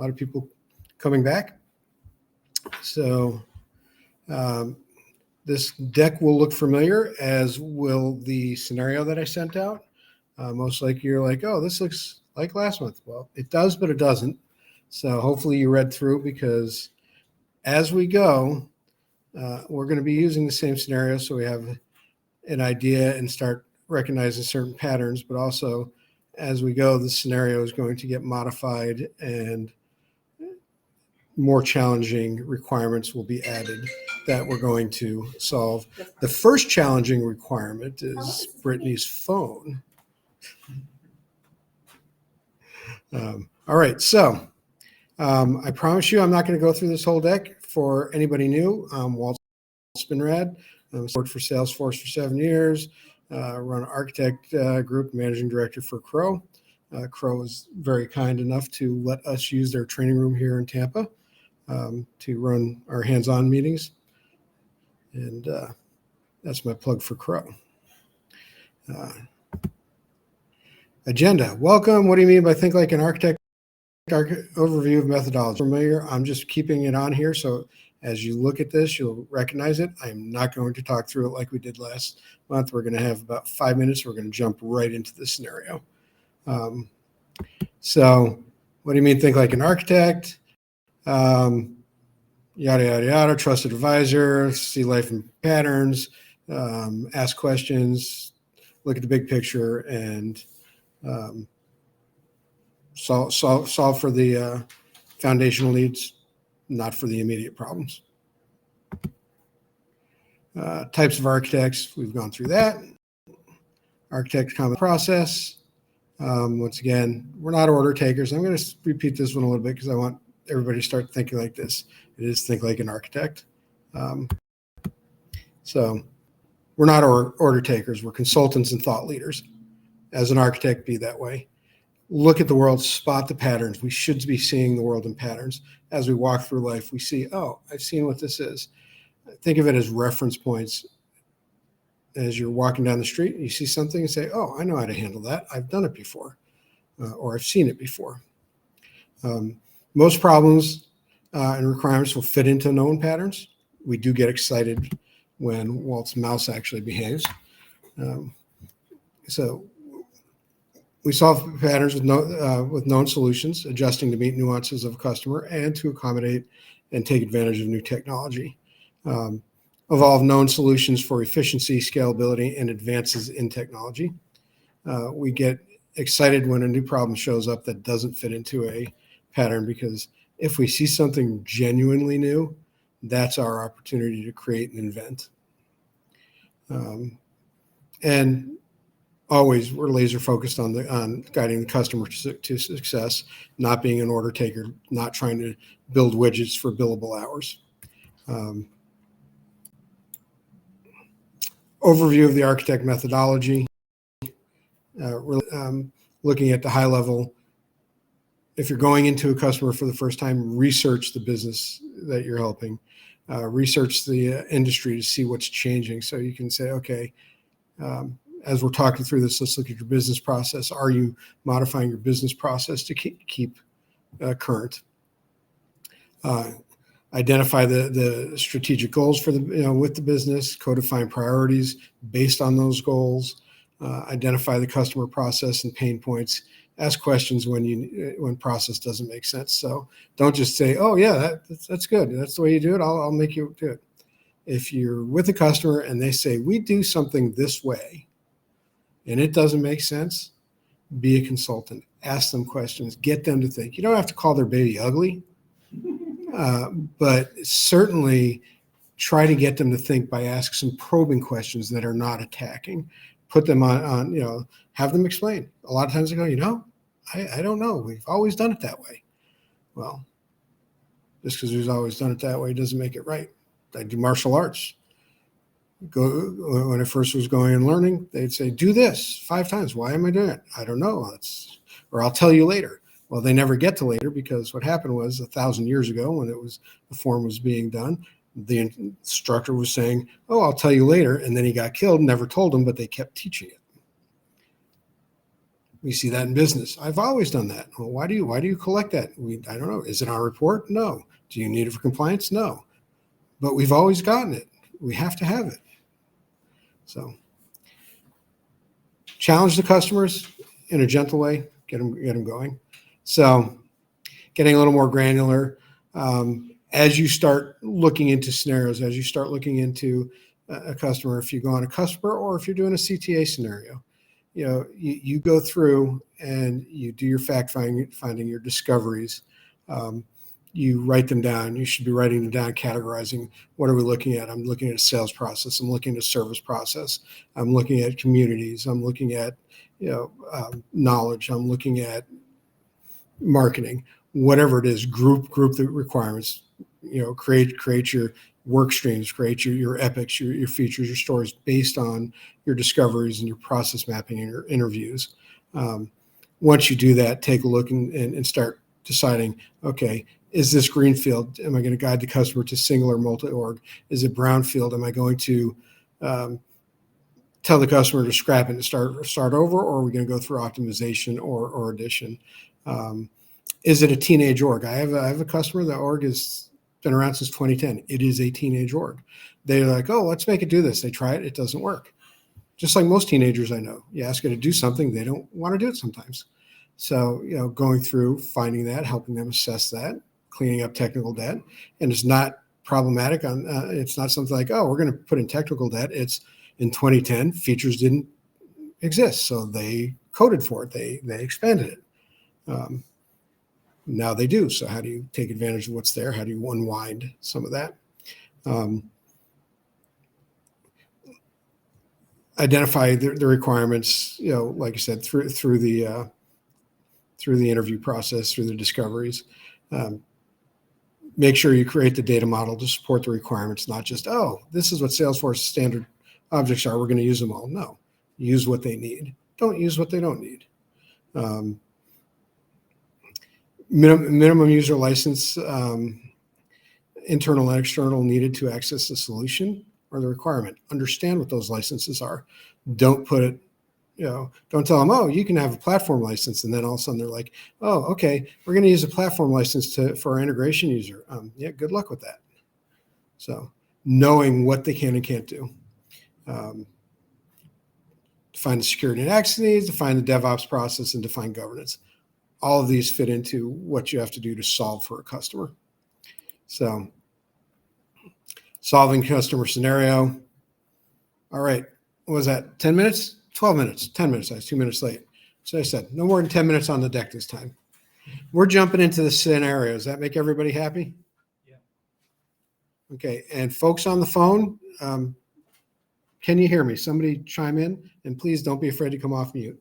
lot of people coming back. So this deck will look familiar, as will the scenario that I sent out. Most likely you're like, oh, this looks like last month. Well, it does, but it doesn't. So hopefully you read through, because as we go, we're going to be using the same scenario, so we have an idea and start recognizing certain patterns, but also as we go, the scenario is going to get modified and more challenging requirements will be added that we're going to solve. The first challenging requirement is Brittany's phone. All right, so I promise you I'm not going to go through this whole deck. For anybody new, Walt Spinrad, worked for Salesforce for 7 years, run an architect group, managing director for Crow. Crow is very kind enough to let us use their training room here in Tampa to run our hands-on meetings. And that's my plug for Crow. Agenda. Welcome. What do you mean by think like an architect? Overview of methodology. Familiar. I'm just keeping it on here, so as you look at this, you'll recognize it. I'm not going to talk through it like we did last month. We're going to have about 5 minutes. We're going to jump right into the scenario. So what do you mean think like an architect? Yada, yada, yada, trusted advisor, see life in patterns, ask questions, look at the big picture, and solve for the foundational needs, not for the immediate problems. Types of architects, we've gone through that. Architect common process. Once again, we're not order takers. I'm going to repeat this one a little bit because I want everybody to start thinking like this. It is think like an architect. So we're not order takers. We're consultants and thought leaders. As an architect, be that way. Look at the world, spot the patterns. We should be seeing the world in patterns. As we walk through life, we see, oh, I've seen what this is. Think of it as reference points. As you're walking down the street, you see something and say, oh, I know how to handle that. I've done it before, or I've seen it before. Most problems and requirements will fit into known patterns. We do get excited when Walt's mouse actually behaves. So we solve patterns with known solutions, adjusting to meet nuances of a customer and to accommodate and take advantage of new technology. Evolve known solutions for efficiency, scalability, and advances in technology. We get excited when a new problem shows up that doesn't fit into a pattern, because if we see something genuinely new, that's our opportunity to create and invent. And always we're laser focused on guiding the customer to success, not being an order taker, not trying to build widgets for billable hours. Overview of the architect methodology. Looking at the high level. If you're going into a customer for the first time, research the business that you're helping. Research the industry to see what's changing. So you can say, okay, as we're talking through this, let's look at your business process. Are you modifying your business process to keep current? Identify the strategic goals for with the business, codifying priorities based on those goals, identify the customer process and pain points, ask questions when process doesn't make sense. So don't just say, oh yeah, that's good. That's the way you do it. I'll make you do it. If you're with a customer and they say, we do something this way and it doesn't make sense, be a consultant, ask them questions, get them to think. You don't have to call their baby ugly. But certainly try to get them to think by asking some probing questions that are not attacking. Put them on have them explain. A lot of times they go, I don't know. We've always done it that way. Well, just because we've always done it that way doesn't make it right. I do martial arts. When I first was going and learning, they'd say, do this 5 times. Why am I doing it? I don't know. Or I'll tell you later. Well, they never get to later, because what happened was 1,000 years ago when the form was being done, the instructor was saying, oh, I'll tell you later. And then he got killed, never told them, but they kept teaching it. We see that in business. I've always done that. Well, why do you collect that? I don't know. Is it on a report? No. Do you need it for compliance? No. But we've always gotten it. We have to have it. So challenge the customers in a gentle way, get them going. So getting a little more granular as you start looking into scenarios, as you start looking into a customer, if you go on a customer or if you're doing a CTA scenario, you go through and you do your fact finding your discoveries. You write them down. You should be writing them down, categorizing. What are we looking at? I'm looking at a sales process. I'm looking at a service process. I'm looking at communities. I'm looking at knowledge. I'm looking at marketing. Whatever it is, group the requirements. Create your work streams, create your epics, your features, your stories based on your discoveries and your process mapping and your interviews. Once you do that, take a look and start deciding, okay, is this greenfield? Am I going to guide the customer to single or multi-org? Is it brownfield? Am I going to tell the customer to scrap it and start over, or are we going to go through optimization or addition? Is it a teenage org? I have a customer. The org has been around since 2010. It is a teenage org. They're like, oh, let's make it do this. They try it. It doesn't work. Just like most teenagers I know. You ask them to do something, they don't want to do it sometimes. So, going through, finding that, helping them assess that, cleaning up technical debt. And it's not problematic. It's not something like, oh, we're going to put in technical debt. It's in 2010, features didn't exist. So they coded for it. They expanded it. Now they do. So how do you take advantage of what's there? How do you unwind some of that? Identify the requirements, like I said, through the interview process, through the discoveries. Make sure you create the data model to support the requirements, not just, oh, this is what Salesforce standard objects are. We're going to use them all. No, use what they need. Don't use what they don't need. Minimum user license, internal and external, needed to access the solution or the requirement. Understand what those licenses are. Don't put it, don't tell them, oh, you can have a platform license. And then all of a sudden they're like, oh, okay, we're going to use a platform license for our integration user. Yeah, good luck with that. So knowing what they can and can't do. Define the security and access needs, define the DevOps process, and define governance. All of these fit into what you have to do to solve for a customer. So solving customer scenario. All right. What was that? 10 minutes? 12 minutes. 10 minutes. I was 2 minutes late. So I said, no more than 10 minutes on the deck this time. We're jumping into the scenarios. Does that make everybody happy? Yeah. Okay. And folks on the phone, can you hear me? Somebody chime in, and please don't be afraid to come off mute.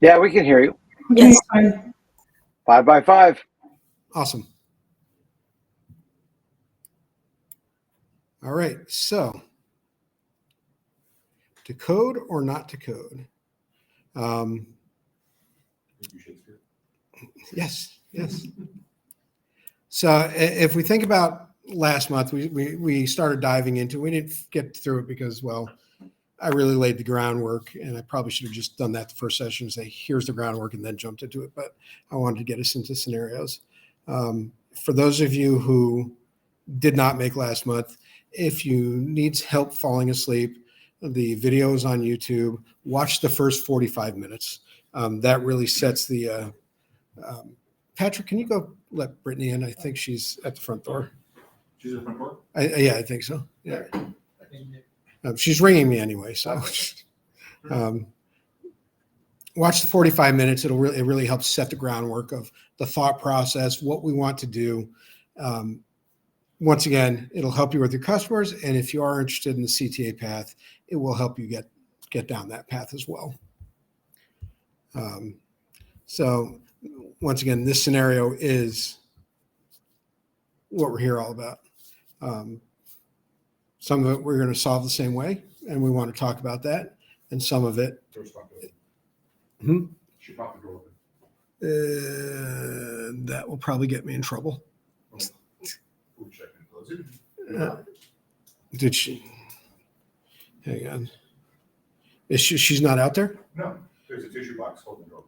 Yeah, we can hear you. Yes, fine. 5 by 5. Awesome. All right. So to code or not to code? Yes. So if we think about last month, we started diving into, we didn't get through it because, well, I really laid the groundwork, and I probably should have just done that the first session and say, here's the groundwork, and then jumped into it. But I wanted to get us into scenarios. For those of you who did not make last month, if you need help falling asleep, the video is on YouTube. Watch the first 45 minutes. That really sets the, Patrick, can you go let Brittany in? I think she's at the front door. She's at the front door? Yeah, I think so. Yeah. I think She's ringing me anyway, so watch the 45 minutes. It really helps set the groundwork of the thought process, what we want to do. Once again, it'll help you with your customers, and if you are interested in the CTA path, it will help you get down that path as well. So once again, this scenario is what we're here all about. Some of it we're going to solve the same way, and we want to talk about that. And some of it, that will probably get me in trouble. Did she? Hang on. She's not out there? No. There's a tissue box holding the door.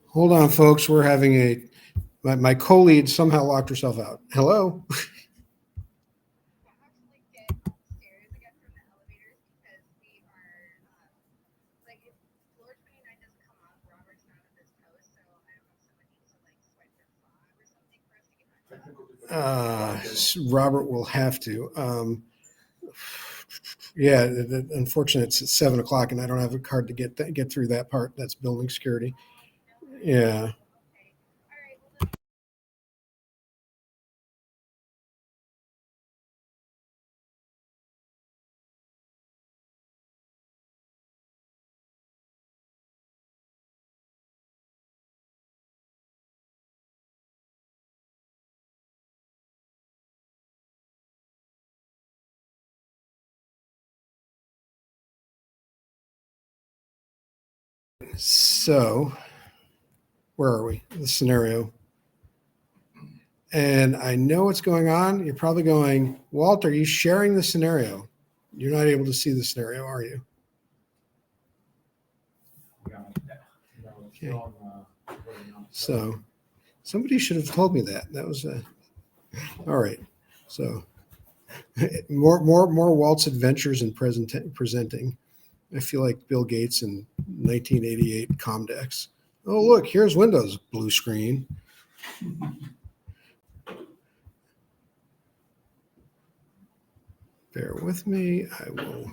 Hold on, folks. We're having my co-lead somehow locked herself out. Hello. Robert will have to. Yeah, unfortunately, it's at 7:00, and I don't have a card to get through that part. That's building security. Yeah. So, where are we? The scenario. And I know what's going on. You're probably going, Walt, are you sharing the scenario? You're not able to see the scenario, are you? Okay. So somebody should have told me that. That was all right. So more Walt's adventures in presenting. I feel like Bill Gates in 1988 Comdex. Oh, look, here's Windows, blue screen. Bear with me. I will.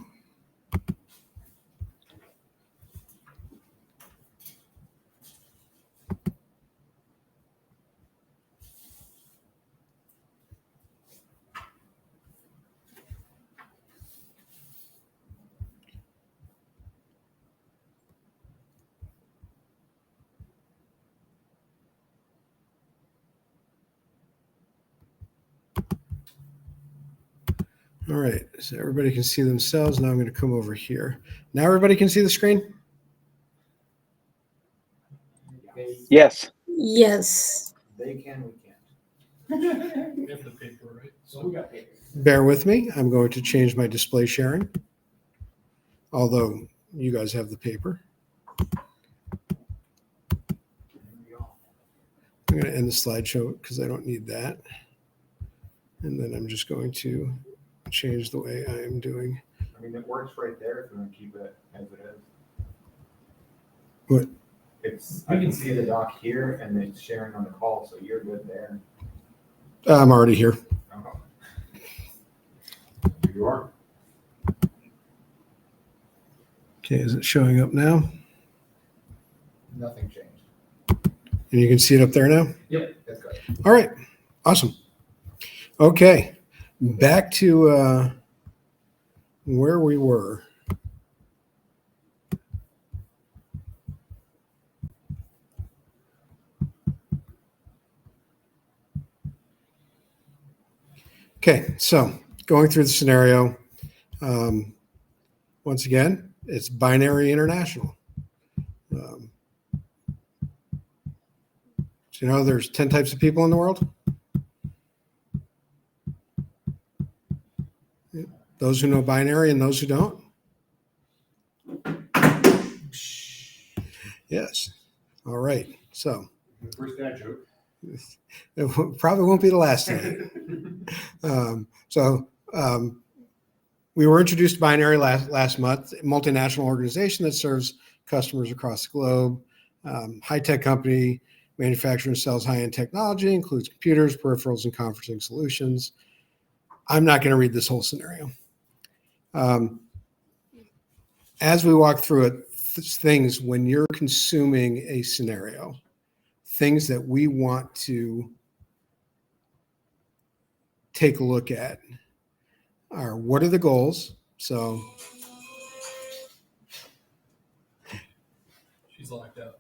All right, so everybody can see themselves. Now I'm going to come over here. Now everybody can see the screen? Yes. Yes. They can, we can't. We have the paper, right? So we got paper. Bear with me. I'm going to change my display sharing, although you guys have the paper. I'm going to end the slideshow because I don't need that. And then I'm just going to change the way I am doing. I mean, it works right there if you want to keep it as it is. What? It's, I can see the dock here and it's sharing on the call, so you're good there. I'm already here. Oh. You are. Okay, is it showing up now? Nothing changed. And you can see it up there now? Yep, that's good. All right, awesome. Okay, back to where we were. Okay, so going through the scenario, once again, it's binary international. So you know there's 10 types of people in the world? Those who know binary and those who don't? Yes. All right. So First dad joke. it probably won't be the last time. We were introduced to binary last month, a multinational organization that serves customers across the globe. High-tech company, manufacturer and sells high-end technology, includes computers, peripherals, and conferencing solutions. I'm not going to read this whole scenario. As we walk through it, things when you're consuming a scenario, things that we want to take a look at are what are the goals? So She's locked out.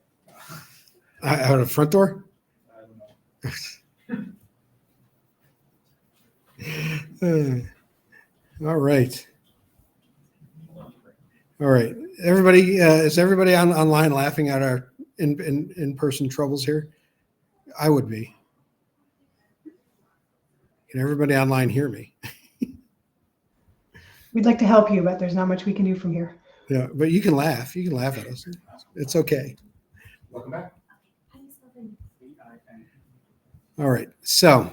out of front door. I don't know. All right. All right. Everybody, is everybody online laughing at our in-person troubles here? I would be. Can everybody online hear me? We'd like to help you, but there's not much we can do from here. Yeah, but you can laugh. You can laugh at us. It's okay. Welcome back. All right. So,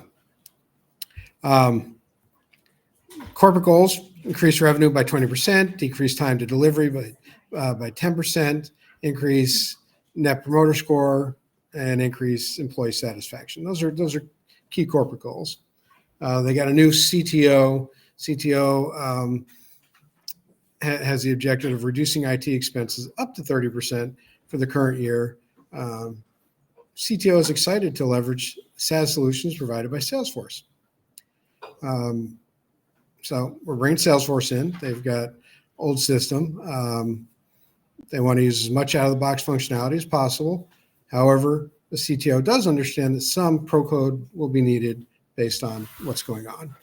corporate goals: increase revenue by 20%, decrease time to delivery by 10%, increase net promoter score, and increase employee satisfaction. Those are key corporate goals. They got a new CTO. CTO has the objective of reducing IT expenses up to 30% for the current year. CTO is excited to leverage SaaS solutions provided by Salesforce. So we're bringing Salesforce in. They've got old system. They want to use as much out of the box functionality as possible. However, the CTO does understand that some pro code will be needed based on what's going on.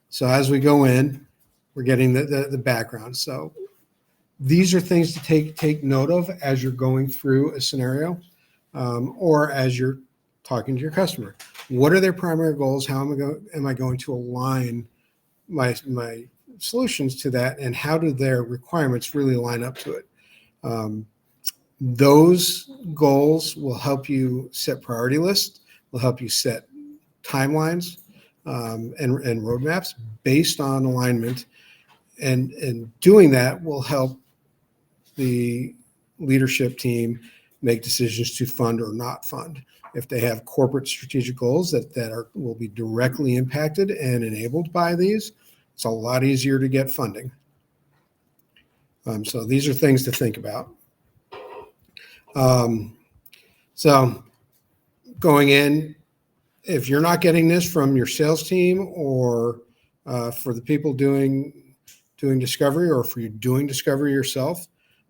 So as we go in, we're getting the background. So these are things to take note of as you're going through a scenario, or as you're talking to your customer. What are their primary goals? How am I going to align my solutions to that, and how do their requirements really line up to it? Those goals will help you set priority lists, will help you set timelines, and roadmaps based on alignment. And doing that will help the leadership team make decisions to fund or not fund. If they have corporate strategic goals that will be directly impacted and enabled by these, it's a lot easier to get funding. So these are things to think about. So going in, if you're not getting this from your sales team, or for the people doing discovery, or for you doing discovery yourself,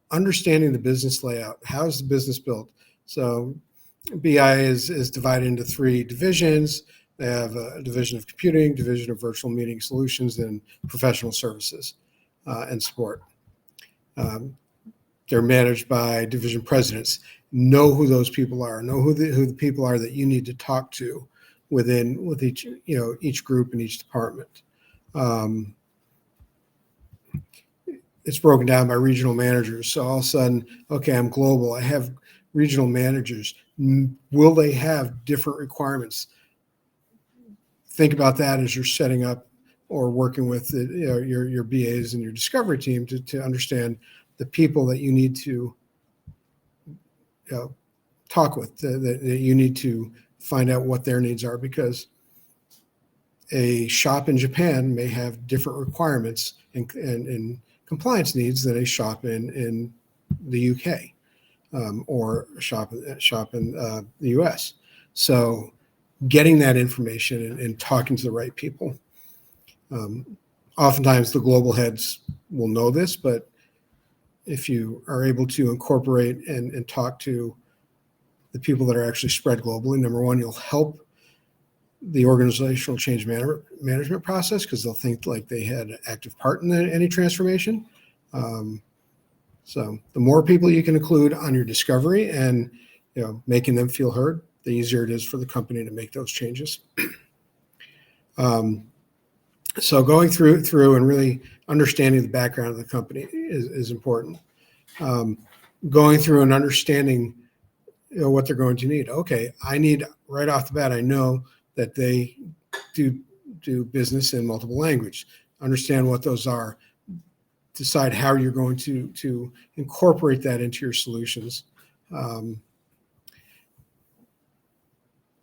understanding the business layout. How is the business built? So BI is divided into 3 divisions. They have a division of computing, division of virtual meeting solutions, and professional services and support. They're managed by division presidents. Know who those people are. Know who the people are that you need to talk to with each group and each department. It's broken down by regional managers. So all of a sudden, okay, I'm global. I have regional managers. Will they have different requirements? Think about that as you're setting up or working with your BAs and your discovery team to understand the people that you need to talk with, that you need to find out what their needs are, because a shop in Japan may have different requirements and compliance needs than a shop in the UK, or a shop in the US. So getting that information and talking to the right people. Oftentimes the global heads will know this, but if you are able to incorporate and talk to the people that are actually spread globally, number one, you'll help the organizational change management process, because they'll think like they had an active part in any transformation. So the more people you can include on your discovery and making them feel heard, the easier it is for the company to make those changes. So going through and really understanding the background of the company is important. Going through and understanding what they're going to need. Okay, I need right off the bat, I know that they do business in multiple language. Understand what those are. Decide how you're going to incorporate that into your solutions.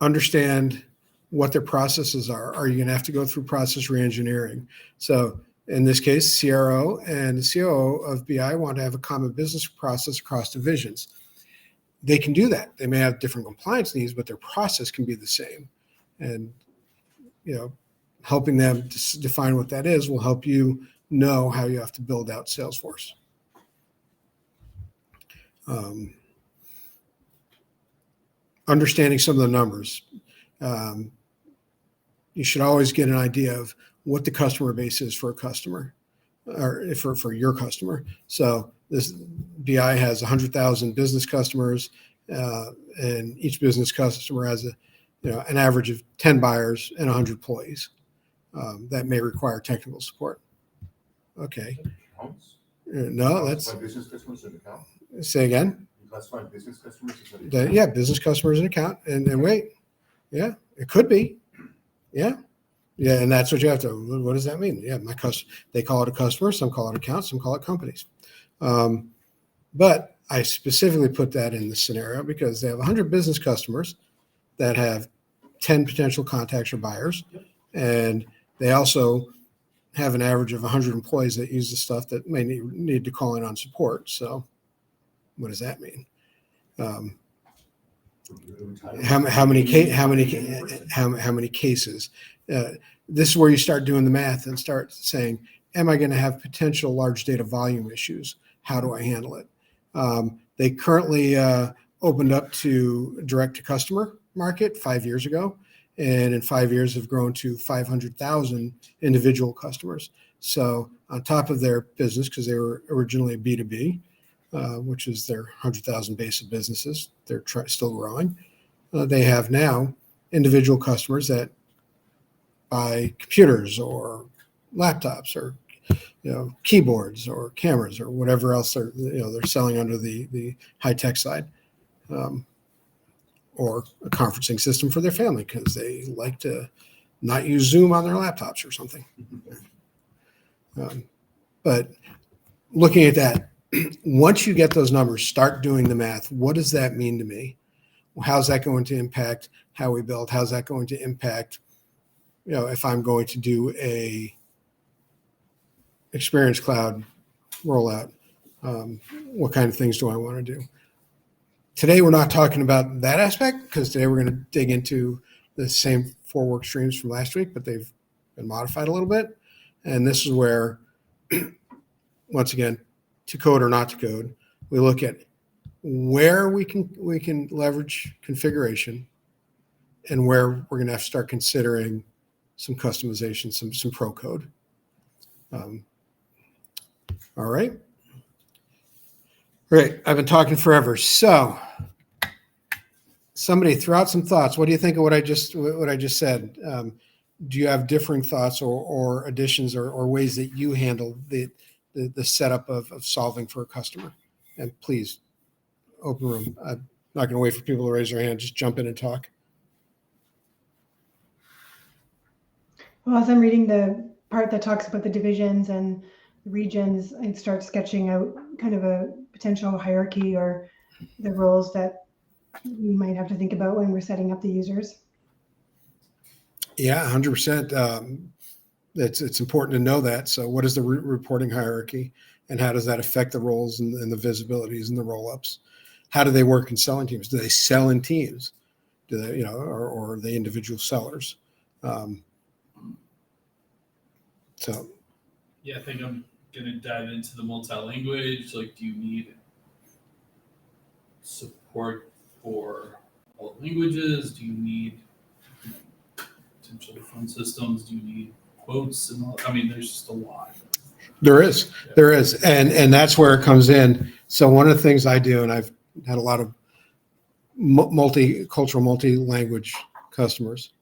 Understand what their processes are. Are you going to have to go through process reengineering? So in this case, CRO and the COO of BI want to have a common business process across divisions. They can do that. They may have different compliance needs, but their process can be the same. And helping them to define what that is will help you know how you have to build out Salesforce. Understanding some of the numbers. You should always get an idea of what the customer base is for a customer, or for your customer. So this BI has 100,000 business customers, and each business customer has an average of 10 buyers and 100 employees. that may require technical support. Okay. Accounts? No, that's, Classify business customers as an account? say again. You classify business customers as an The, account? yeah, business customers and account. And wait, yeah, it could be. Yeah. Yeah. And that's what you have to, what does that mean? Yeah, my customer, they call it a customer, some call it accounts, some call it companies. But I specifically put that in the scenario because they have 100 business customers that have 10 potential contacts or buyers. And they also have an average of 100 employees that use the stuff that may need to call in on support. So what does that mean? How many cases? This is where you start doing the math and start saying, am I going to have potential large data volume issues? How do I handle it? They currently opened up to direct to customer market 5 years ago, and in 5 years have grown to 500,000 individual customers. So on top of their business, because they were originally a B2B, which is their 100,000 base of businesses, they're still growing. They have now individual customers that buy computers or laptops or keyboards or cameras or whatever else they're selling under the high tech side, or a conferencing system for their family because they like to not use Zoom on their laptops or something. But looking at that, once you get those numbers, start doing the math. What does that mean to me? How's that going to impact how we build? How's that going to impact, if I'm going to do a Experience Cloud rollout, what kind of things do I want to do? Today, we're not talking about that aspect because today we're going to dig into the same 4 work streams from last week, but they've been modified a little bit. And this is where, once again, to code or not to code, we look at where we can leverage configuration and where we're going to have to start considering some customization, some pro code. All right. Great. I've been talking forever. So somebody throw out some thoughts. What do you think of what I just said? Do you have differing thoughts or additions or ways that you handle the setup of solving for a customer? And please, open room. I'm not going to wait for people to raise their hand. Just jump in and talk. Well, as I'm reading the part that talks about the divisions and regions, I'd start sketching out kind of a potential hierarchy or the roles that we might have to think about when we're setting up the users. Yeah, 100%. It's important to know that. So what is the reporting hierarchy and how does that affect the roles and the visibilities and the roll-ups? How do they work in selling teams? Do they sell in teams? Do they, or are they individual sellers? Yeah, I think I'm going to dive into the multi-language. Like, do you need support for all languages? Do you need potential phone systems? Do you need quotes? And all? I mean, there's just a lot. There is. And that's where it comes in. So one of the things I do, and I've had a lot of multicultural, multi-language customers.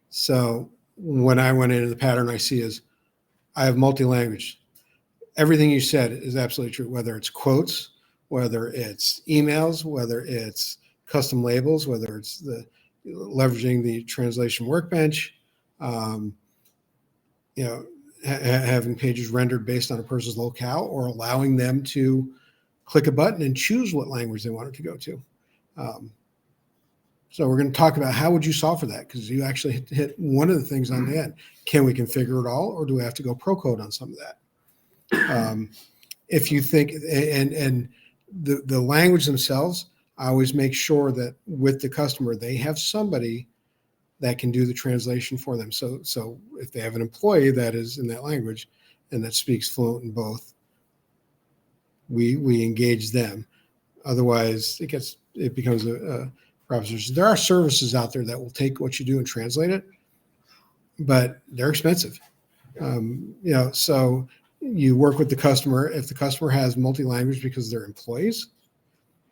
So when I went into the pattern I see is I have multi-language. Everything you said is absolutely true, whether it's quotes, whether it's emails, whether it's custom labels, whether it's the leveraging the translation workbench, having pages rendered based on a person's locale or allowing them to click a button and choose what language they want it to go to. So we're going to talk about how would you solve for that? Because you actually hit one of the things on the end. Can we configure it all, or do we have to go pro code on some of that? If you think, and the language themselves, I always make sure that with the customer, they have somebody that can do the translation for them. So if they have an employee that is in that language and that speaks fluent in both, we engage them. Otherwise, it becomes a proposition. There are services out there that will take what you do and translate it, but they're expensive. So you work with the customer. If the customer has multi-language because they're employees,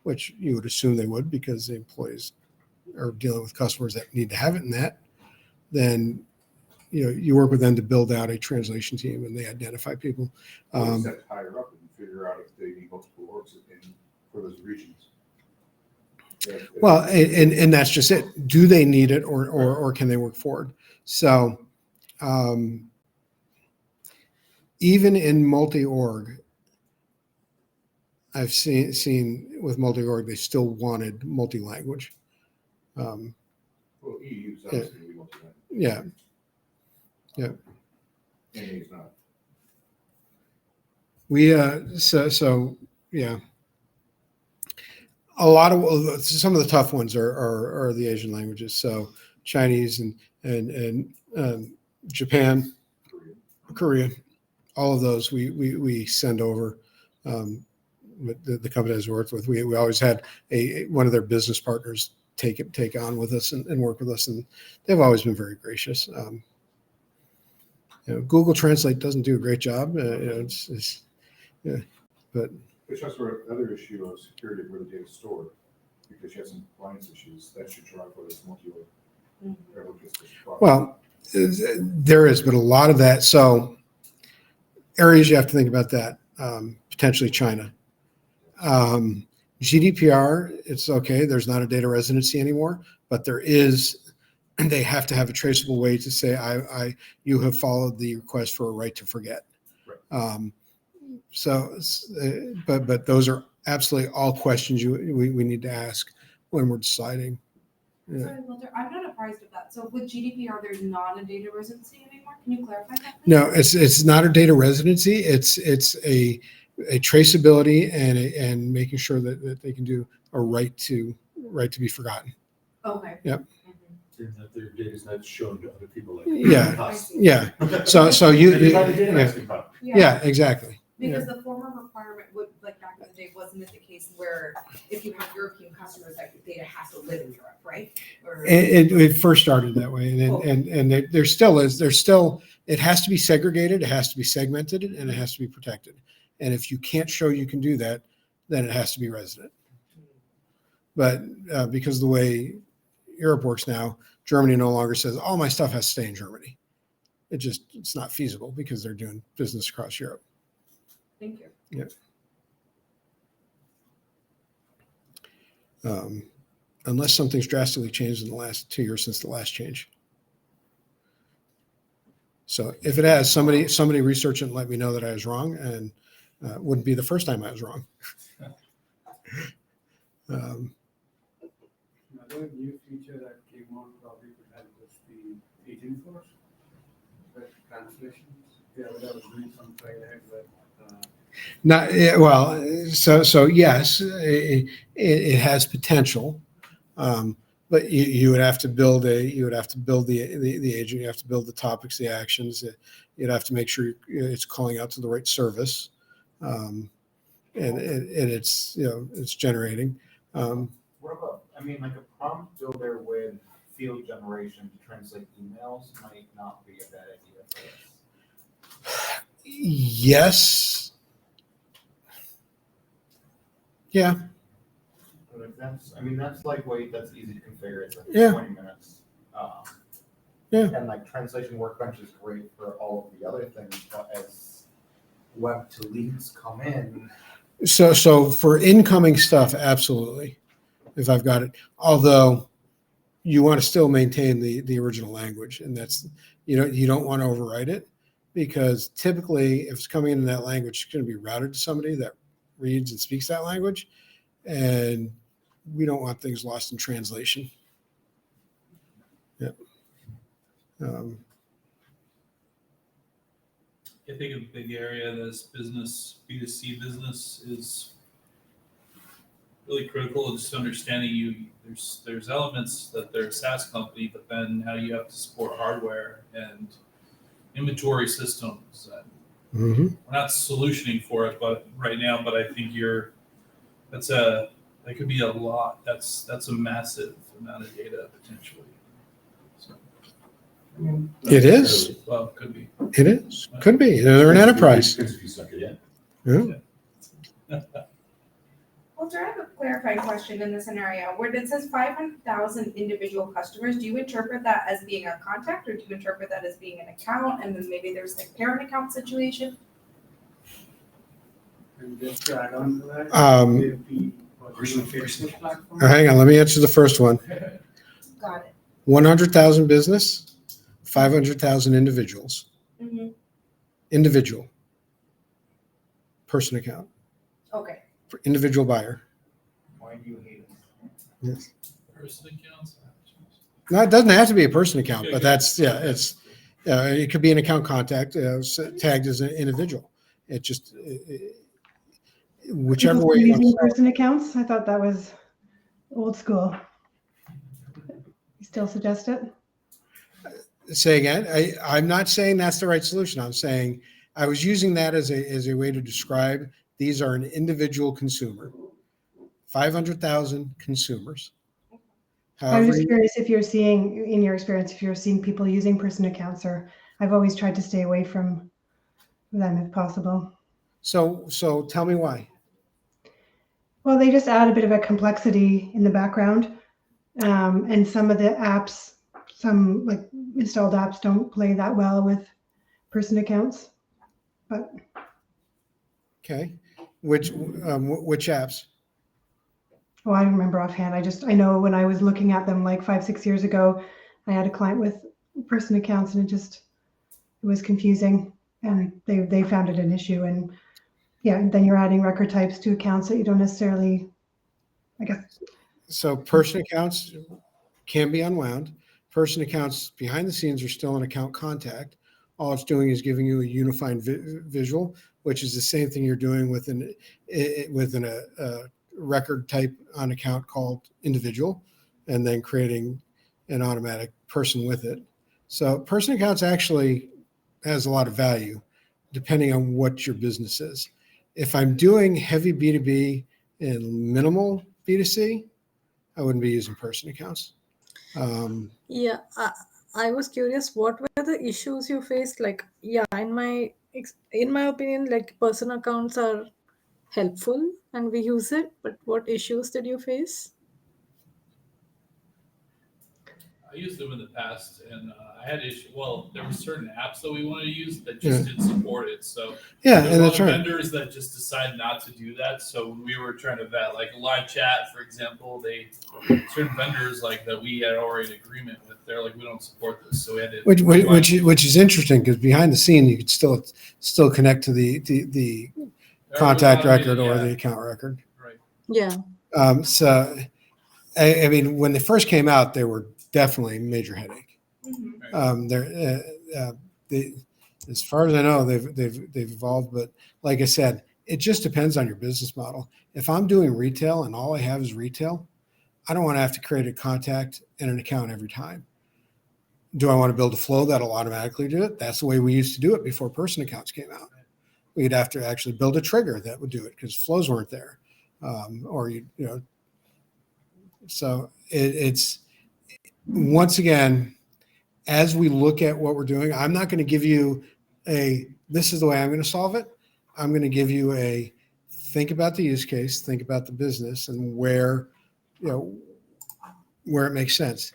which you would assume they would because the employees are dealing with customers that need to have it in that, then you work with them to build out a translation team, and they identify people. Or just have to hire up and figure out if they need multiple orgs for those regions. Well, and that's just it. Do they need it, or can they work forward? So, even in multi-org, I've seen with multi-org, they still wanted multi-language. Well, EU is obviously going to be multi-language. Yeah. Yeah. And he's not. We so yeah. A lot of some of the tough ones are the Asian languages. So Chinese and Japan, Korea, all of those we send over. The company I've worked with, we always had one of their business partners take on with us and work with us, and they've always been very gracious. Google Translate doesn't do a great job. But It's just another issue of security of where the data is stored, because you have some compliance issues that should drive whether it's multi-org. Well, there is, but a lot of that. So areas you have to think about that. Potentially China. GDPR, it's okay. There's not a data residency anymore, but there is. And they have to have a traceable way to say, you have followed the request for a right to forget. Right. But those are absolutely all questions we need to ask when we're deciding. Yeah. Sorry, Walter, I'm not apprised of that. So with GDPR, there's not a data residency anymore? Can you clarify that, please? No, it's not a data residency. It's a traceability and making sure that they can do a right to be forgotten. Okay. Yep. And that their data is not shown to other people. Like Yeah. us. Yeah. So you Yeah. Exactly. Because the former requirement would, like back in the day, wasn't it the case where if you have European customers, that data has to live in Europe, right? Or It first started that way, and there still is. It has to be segregated, it has to be segmented, and it has to be protected. And if you can't show you can do that, then it has to be resident. But because of the way Europe works now, Germany no longer says all my stuff has to stay in Germany. It's not feasible because they're doing business across Europe. Thank you. Yeah. Unless something's drastically changed in the last 2 years since the last change. So if it has, somebody research it and let me know that I was wrong, and it wouldn't be the first time I was wrong. Another new feature that came on probably would help us the agent force, but translations. Yeah, but I was doing some try ahead, but So yes, it has potential, but you would have to build the agent. You have to build the topics, the actions. You'd have to make sure it's calling out to the right service, and it's it's generating. What about, like a prompt builder with field generation to translate emails might not be a bad idea for us. Yes. Yeah. But if that's lightweight, that's easy to configure. It's like Yeah. 20 minutes. Yeah. And like translation workbench is great for all of the other things, but as web to leads come in. So for incoming stuff, absolutely. If I've got it, although you want to still maintain the original language, and that's you don't want to overwrite it, because typically if it's coming in that language, it's going to be routed to somebody that reads and speaks that language, and we don't want things lost in translation. Yeah. I think a big area that's B2C business is really critical, is just understanding there's elements that they're a SaaS company, but then how you have to support hardware and inventory systems. And Mm-hmm. we're not solutioning for it, but right now, but I think that could be a lot. That's a massive amount of data potentially. So, It is. well, it could be. It is. Could be. They're an enterprise. Depends if you suck it in. Yeah. Well, Walter, I have a clarifying question in this scenario, where it says 500,000 individual customers, do you interpret that as being a contact, or do you interpret that as being an account, and then maybe there's like parent account situation? And just to add on to that, Um, there'd be personal Facebook platform. Hang on, let me answer the first one. Got it. 100,000 business, 500,000 individuals. Mm-hmm. Individual. Person account. Okay. For individual buyer. Why do you hate it? Yes. Person accounts. No, it doesn't have to be a person account, but that's, yeah, it's, it could be an account contact tagged as an individual. It just, whichever People way you want using to sell it. person accounts, I thought that was old school. You still suggest it? Say again, I'm not saying that's the right solution. I'm saying I was using that as a way to describe these are an individual consumer. 500,000 consumers. I was However, just curious if you're seeing, in your experience, if you're seeing people using person accounts, or I've always tried to stay away from them if possible. so tell me why. Well, they just add a bit of a complexity in the background. And some of the apps, some like installed apps don't play that well with person accounts. But Okay. Which apps? oh, I don't remember offhand. I know when I was looking at them like 5-6 years ago, I had a client with person accounts, and it was confusing, and they found it an issue. And yeah, then you're adding record types to accounts that you don't necessarily, I guess. So person accounts can be unwound. Person accounts behind the scenes are still an account contact. All it's doing is giving you a unified visual, which is the same thing you're doing with a record type on account called individual, and then creating an automatic person with it. So person accounts actually has a lot of value depending on what your business is. If I'm doing heavy B2B and minimal B2C, I wouldn't be using person accounts. Yeah, I was curious, what were the issues you faced? Like, yeah, in my opinion, like person accounts are helpful and we use it, but what issues did you face? I used them in the past, and I had issue. Well, there were certain apps that we wanted to use that just didn't support it. So Yeah, there's and a lot that's of right. vendors that just decide not to do that. So when we were trying to vet, like live chat, for example, certain vendors like that we had already an agreement with, they're like, we don't support this. So we had to Which is interesting, because behind the scene you could still connect to the contact record or the account record. Right. Yeah. So I mean, when they first came out, they were definitely a major headache. Mm-hmm. As far as I know, they've evolved, but like I said, it just depends on your business model. If I'm doing retail and all I have is retail, I don't want to have to create a contact and an account every time. Do I want to build a flow that'll automatically do it? That's the way we used to do it before person accounts came out. We'd have to actually build a trigger that would do it because flows weren't there, So it's once again, as we look at what we're doing, I'm not going to give you this is the way I'm going to solve it. I'm going to give you think about the use case, think about the business, and where it makes sense.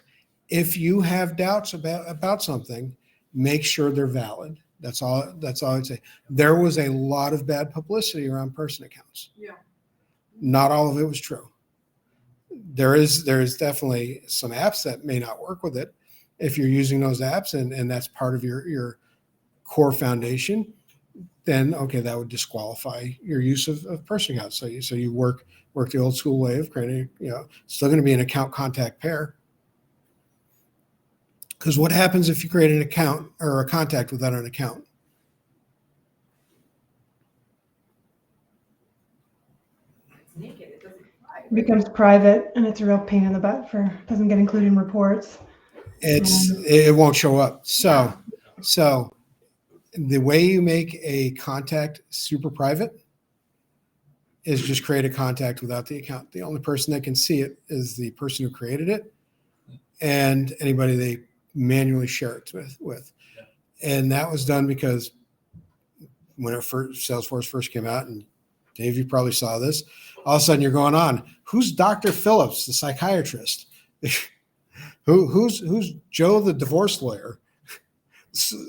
If you have doubts about something, make sure they're valid. That's all I'd say. There was a lot of bad publicity around person accounts. Yeah. Not all of it was true. There is definitely some apps that may not work with it. If you're using those apps and that's part of your core foundation, then okay, that would disqualify your use of person accounts. So you work the old school way of creating, still going to be an account contact pair. Because what happens if you create an account or a contact without an account? It's naked, it doesn't fly. It becomes private, and it's a real pain in the butt doesn't get included in reports. It won't show up. So the way you make a contact super private is just create a contact without the account. The only person that can see it is the person who created it and anybody they manually share it with. And that was done because when Salesforce first came out and Dave, you probably saw this. All of a sudden you're going on, who's Dr. Phillips, the psychiatrist? Who's Joe, the divorce lawyer?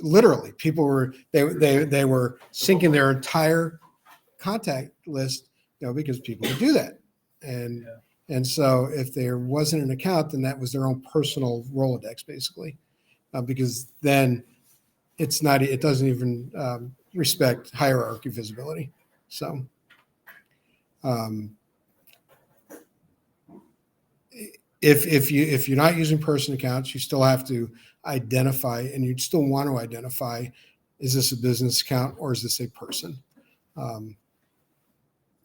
Literally, people were they were syncing their entire contact list, because people would do that. And so if there wasn't an account, then that was their own personal Rolodex, basically, because then it doesn't even respect hierarchy visibility. So if you're not using person accounts, you still have to identify, and you'd still want to identify, is this a business account or is this a person?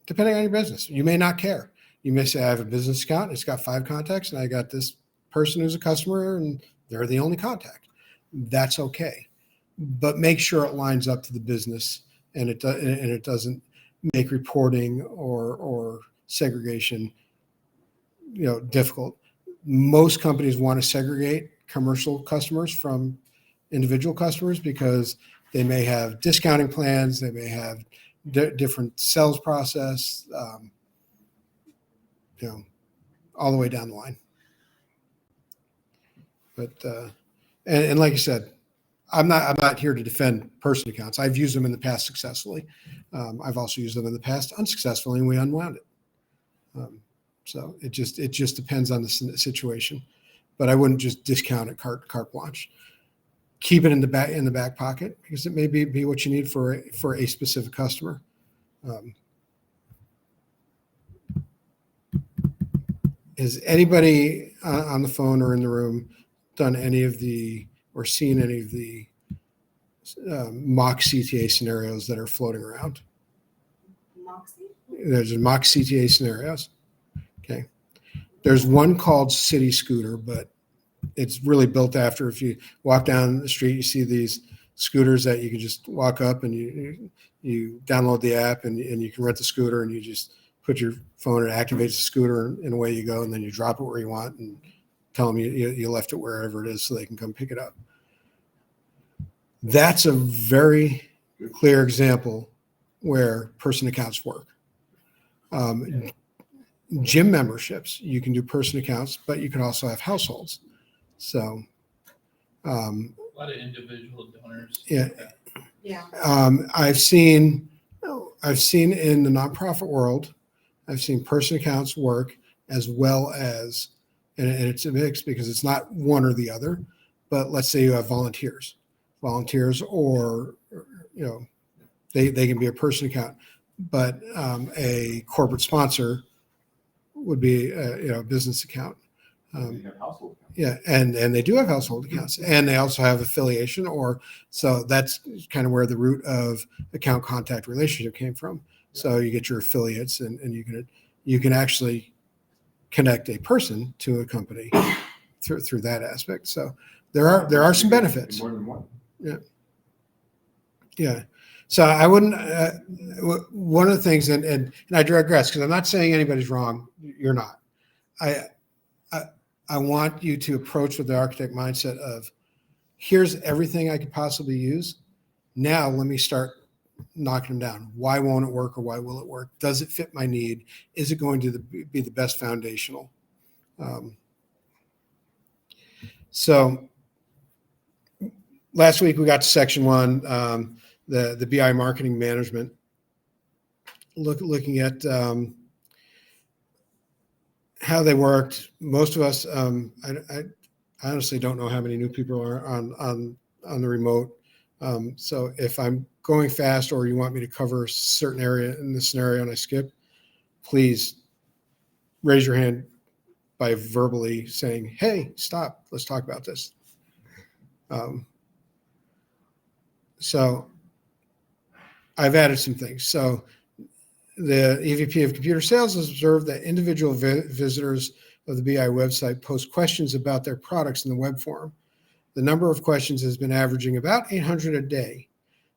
Depending on your business, you may not care. You may say, I have a business account, it's got 5 contacts, and I got this person who's a customer, and they're the only contact. That's okay, but make sure it lines up to the business, and it doesn't make reporting or segregation, difficult. Most companies want to segregate commercial customers from individual customers because they may have discounting plans, they may have different sales process, all the way down the line. But and like I said, I'm not here to defend person accounts. I've used them in the past successfully. I've also used them in the past unsuccessfully, and we unwound it. So it just depends on the situation. But I wouldn't just discount it carte blanche. Keep it in the back pocket, because it may be what you need for a specific customer. Has anybody on the phone or in the room done any of the or seen any of the mock CTA scenarios that are floating around? Moxie? There's mock CTA scenarios. Okay. There's one called City Scooter, but it's really built after, if you walk down the street, you see these scooters that you can just walk up and you download the app and you can rent the scooter, and you just put your phone and it activates the scooter, and away you go, and then you drop it where you want and tell them you left it wherever it is so they can come pick it up. That's a very clear example where person accounts work. Gym memberships, you can do person accounts, but you can also have households. So A lot of individual donors. Yeah. Yeah. I've seen in the nonprofit world, I've seen person accounts work as well as, and it's a mix because it's not one or the other, but let's say you have volunteers, or, they can be a person account, but a corporate sponsor would be a business account. You have household accounts. Yeah, and they do have household accounts, and they also have affiliation, so that's kind of where the root of account contact relationship came from. So you get your affiliates, and you can actually connect a person to a company through that aspect. So there are some benefits. More than one. Yeah. So I wouldn't. One of the things, and I digress because I'm not saying anybody's wrong. You're not. I want you to approach with the architect mindset of, here's everything I could possibly use. Now let me start knocking them down. Why won't it work, or why will it work? Does it fit my need? Is it going to be the best foundational? So last week we got to section 1, the BI marketing management. Looking at how they worked. Most of us, I honestly don't know how many new people are on the remote. So if I'm going fast, or you want me to cover a certain area in the scenario and I skip, please raise your hand by verbally saying, hey, stop, let's talk about this. So I've added some things. So the EVP of Computer Sales has observed that individual visitors of the BI website post questions about their products in the web forum. The number of questions has been averaging about 800 a day.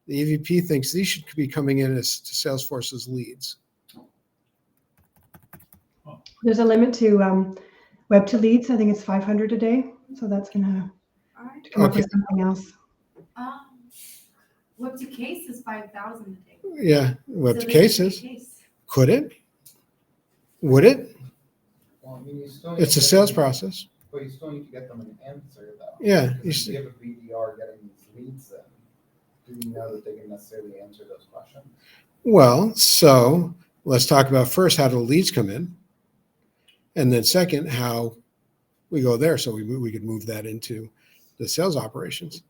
The EVP thinks these should be coming in as to Salesforce's leads. There's a limit to web to leads. I think it's 500 a day. So that's going to come up with something else. Web to case is 5,000 a day. Yeah, web to cases. Could it? Would it? Well, I mean, you still need It's to a get sales them- process. But you still need to get them an answer though. Yeah, Because you if you have a BDR getting these leads then, do you know that they can necessarily answer those questions? Well, so let's talk about first how the leads come in, and then second how we go there. So we could move that into the sales operations.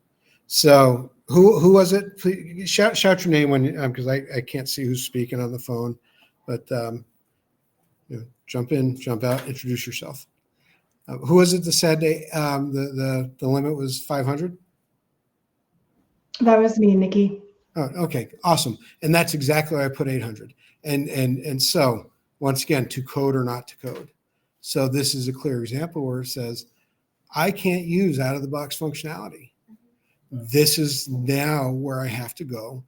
So who was it? Please, shout your name when because I can't see who's speaking on the phone, but jump in, jump out, introduce yourself. Who was it that said the limit was 500? That was me, Nikki. Oh, okay, awesome. And that's exactly why I put 800. And so once again, to code or not to code. So this is a clear example where it says, I can't use out of the box functionality. This is now where I have to go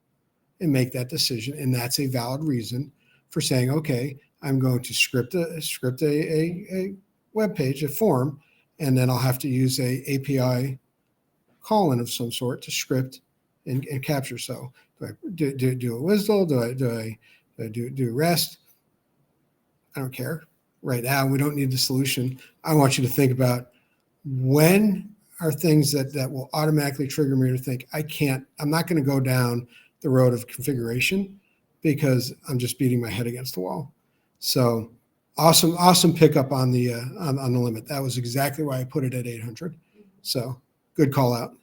and make that decision. And that's a valid reason for saying, okay, I'm going to script a web page, a form, and then I'll have to use a API call-in of some sort to script and capture. So do I do a WSDL? Do I do REST? I don't care. Right now, we don't need the solution. I want you to think about when are things that will automatically trigger me to think I'm not going to go down the road of configuration because I'm just beating my head against the wall. So awesome pickup on the limit. That was exactly why I put it at 800. So good call out.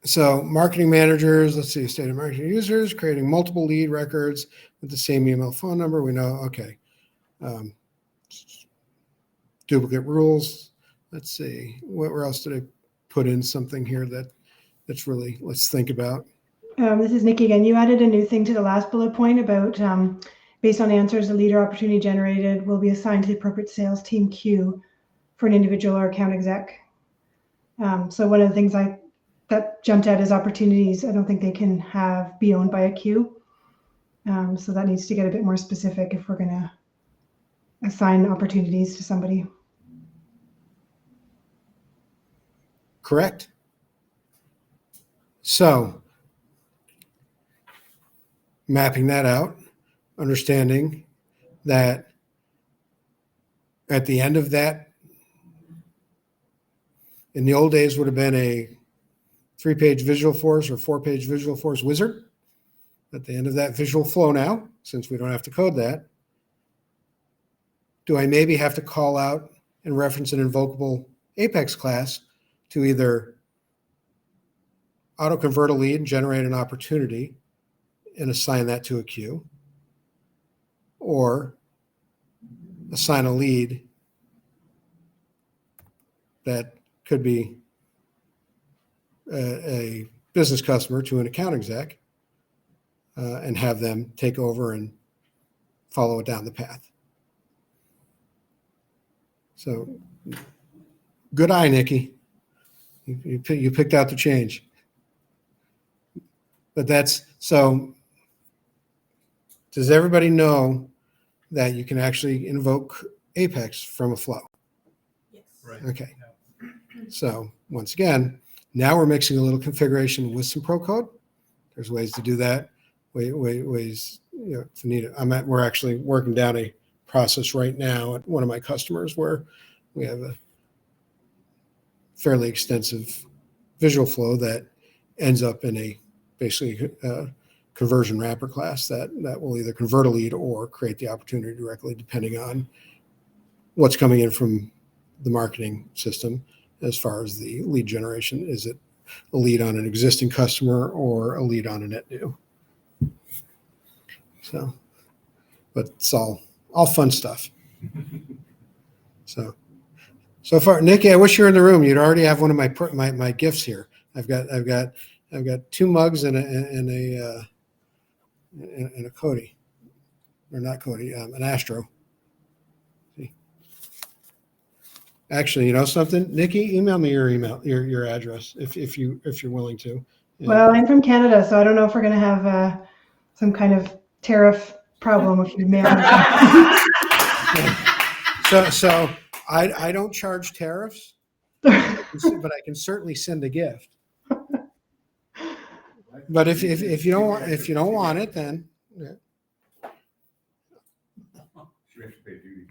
So marketing managers, let's see, state of marketing users, creating multiple lead records with the same email phone number. We know, okay. Duplicate rules. Let's see, where else did I put in something here that's really, let's think about. This is Nikki again. You added a new thing to the last bullet point about based on answers, the leader opportunity generated will be assigned to the appropriate sales team queue for an individual or account exec. So one of the things that jumped out as opportunities, I don't think they can be owned by a queue. So that needs to get a bit more specific if we're going to assign opportunities to somebody. Correct. So mapping that out, understanding that at the end of that, in the old days would have been a 3-page Visualforce or 4-page Visualforce wizard. At the end of that visual flow now, since we don't have to code that, do I maybe have to call out and reference an invocable Apex class to either auto-convert a lead and generate an opportunity and assign that to a queue, or assign a lead that could be a business customer to an account exec and have them take over and follow it down the path. So good eye, Nikki. You picked out the change. But so does everybody know that you can actually invoke Apex from a flow? Yes. Right. Okay. So once again, now we're mixing a little configuration with some pro code. There's ways to do that. Ways, if you need it. We're actually working down a process right now at one of my customers where we have a fairly extensive visual flow that ends up in basically a conversion wrapper class that will either convert a lead or create the opportunity directly, depending on what's coming in from the marketing system as far as the lead generation. Is it a lead on an existing customer or a lead on a net new? So, but it's all fun stuff. So far, Nikki, I wish you were in the room. You'd already have one of my gifts here. I've got 2 mugs and a Cody, or not Cody, an Astro. See? Actually, you know something, Nikki, email me your address if you're willing to. And Well, I'm from Canada, so I don't know if we're going to have some kind of tariff problem if you mail me. So I don't charge tariffs, but I can certainly send a gift. But if you don't want it, then yeah. She has to pay duty.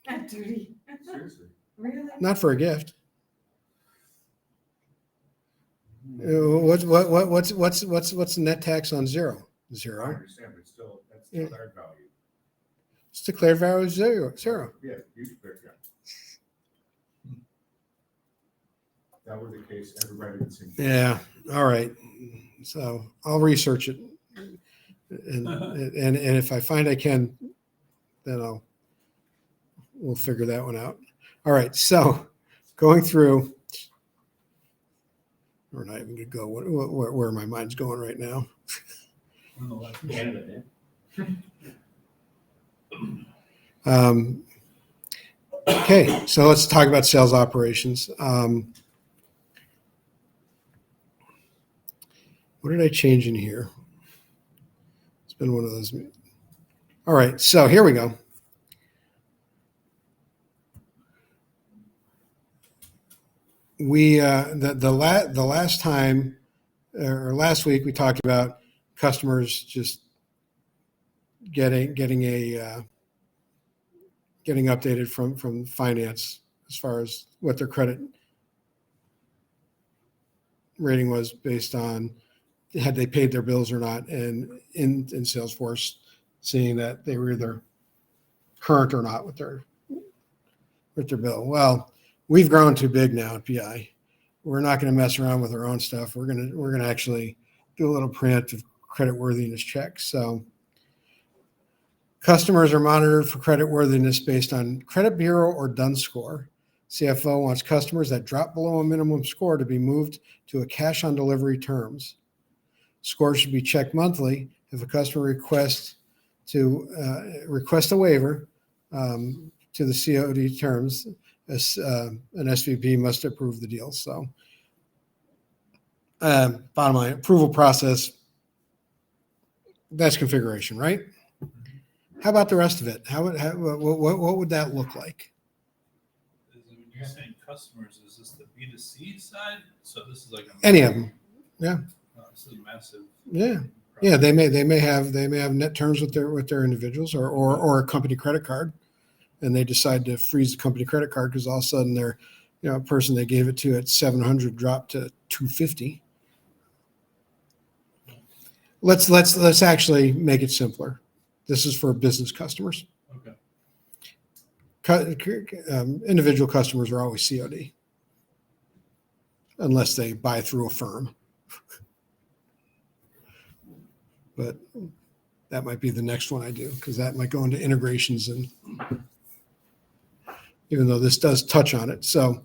At duty. Seriously. Really? Not for a gift. What's the net tax on zero? I Zero. understand, but still, that's declared value. It's declared value zero. Yeah, you declared that. That were the case, everybody would seem. Yeah. All right. So I'll research it, and if I find I can, then we'll figure that one out. All right. So going through, we're not even gonna go where my mind's going right now. Canada, Okay, so let's talk about sales operations. What did I change in here? It's been one of those. All right, so here we go. We the last time or last week we talked about customers just getting updated from finance as far as what their credit rating was based on had they paid their bills or not, and in Salesforce seeing that they were either current or not with their bill. Well, we've grown too big now at PI. We're not going to mess around with our own stuff. We're going to actually do a little preemptive credit worthiness check. So customers are monitored for credit worthiness based on credit bureau or DUNS score. CFO wants customers that drop below a minimum score to be moved to a cash on delivery terms. Scores should be checked monthly. If a customer requests a waiver to the COD terms, an SVP must approve the deal. So, bottom line, approval process. That's configuration, right? How about the rest of it? What would that look like? When you're saying customers, is this the B2C side? So this is like Any of them? Yeah. This is massive. Yeah. Yeah, they may have net terms with their individuals or a company credit card, and they decide to freeze the company credit card because all of a sudden their person they gave it to at 700 dropped to 250. Let's actually make it simpler. This is for business customers. Okay. Individual customers are always COD unless they buy through a firm. But that might be the next one I do because that might go into integrations, and even though this does touch on it. So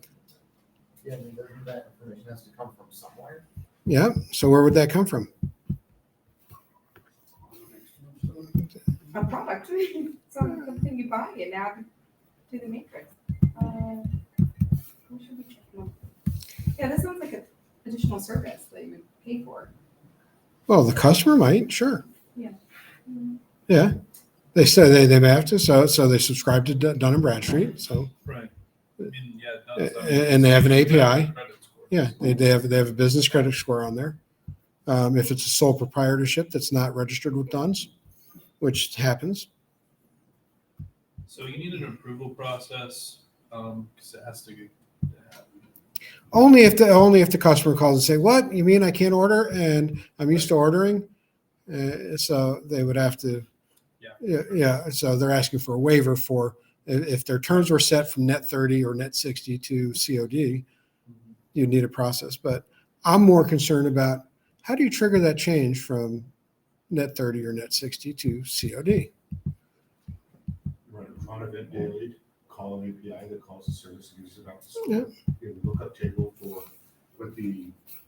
Yeah, I mean, that information has to come from somewhere. yeah. So where would that come from? A product, something you buy and add to the matrix. What should we check them? Yeah, this sounds like an additional service that you would pay for. Well, the customer might, sure. Yeah. Yeah. They say they may have to, so they subscribe to Dun & Bradstreet. So Right. I mean, yeah, it does. and they have an API. Credit score. Yeah, they have a business credit score on there. If it's a sole proprietorship that's not registered with DUNS, which happens. So you need an approval process because it has to get. Only if the customer calls and say, "What you mean I can't order?" And I'm used to ordering, so they would have to. Yeah. So they're asking for a waiver for if their terms were set from net 30 or net 60 to COD, you need a process. But I'm more concerned about how do you trigger that change from net 30 or net 60 to COD. Run event daily, call an API that calls the service and uses it out the store. Yeah. You have a lookup table for what the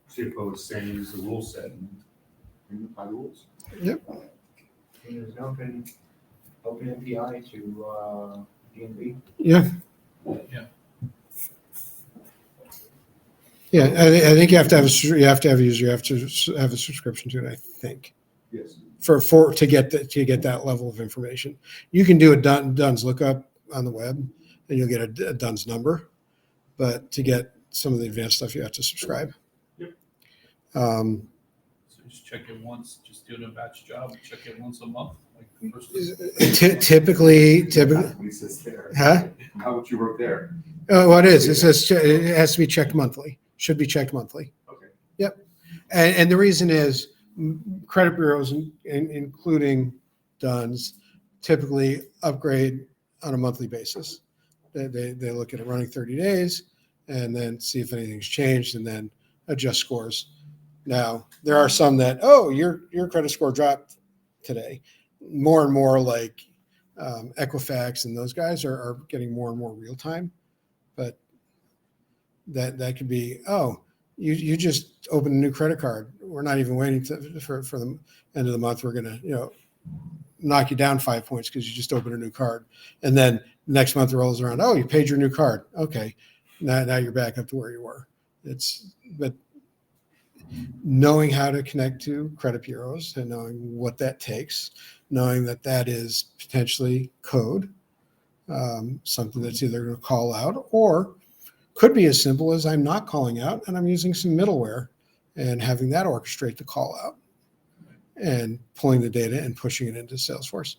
CFO is saying is the rule set and apply the rules. Yep. And there's an open API to D&B. Yeah. Yeah. Yeah. I think you have to have a user. You have to have a subscription to it. I think. Yes. For to get that level of information, you can do a DUNS lookup on the web, and you'll get a DUNS number. But to get some of the advanced stuff, you have to subscribe. Yep. So just check it once, just doing a batch job, check it once a month, like the first. Typically, What he says there. huh? How what you wrote there. Oh, what it is, it says, it has to be checked monthly, should be checked monthly. Okay. And the reason is credit bureaus, including Dunn's, typically upgrade on a monthly basis. They look at it running 30 days and then see if anything's changed and then adjust scores. Now, there are some that, oh, your credit score dropped today. More and more like Equifax and those guys are getting more and more real time. But that could be, oh, you just opened a new credit card. We're not even waiting for the end of the month. We're going to, knock you down 5 points because you just opened a new card. And then next month rolls around. Oh, you paid your new card. Okay. Now you're back up to where you were. But knowing how to connect to credit bureaus and knowing what that takes, knowing that is potentially code, something that's either going to call out or could be as simple as I'm not calling out and I'm using some middleware and having that orchestrate the call out and pulling the data and pushing it into Salesforce.